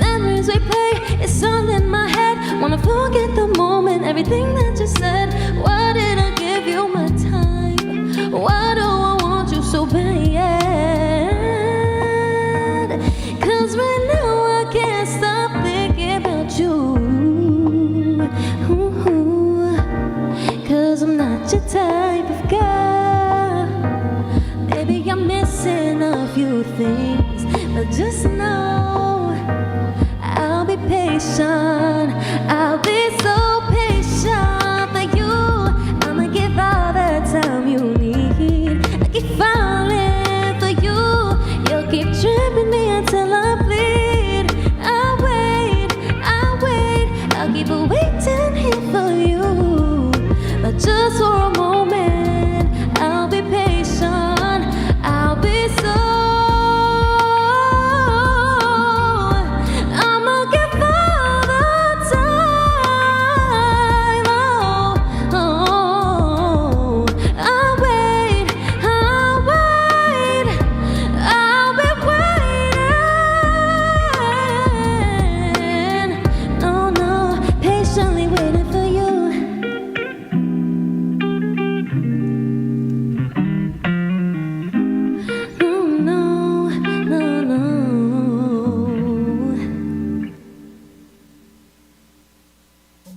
[SPEAKER 2] Memories replay, it's all in my head. Wanna forget the moment, everything that you said. Why did I give you my time? Why do I want you so bad? 'Cause right now I can't stop thinking about you. Ooh, 'cause I'm not your type of girl. Maybe I'm missing a few things, but just know I'll be patient. I'll be so patient for you. I'ma give all the time you need. I keep falling for you. You'll keep tripping me until I bleed. I'll wait, I'll keep waiting here for you. But just for a moment, I'll be patient. I'll be so. I'ma give all the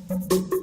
[SPEAKER 1] Bye.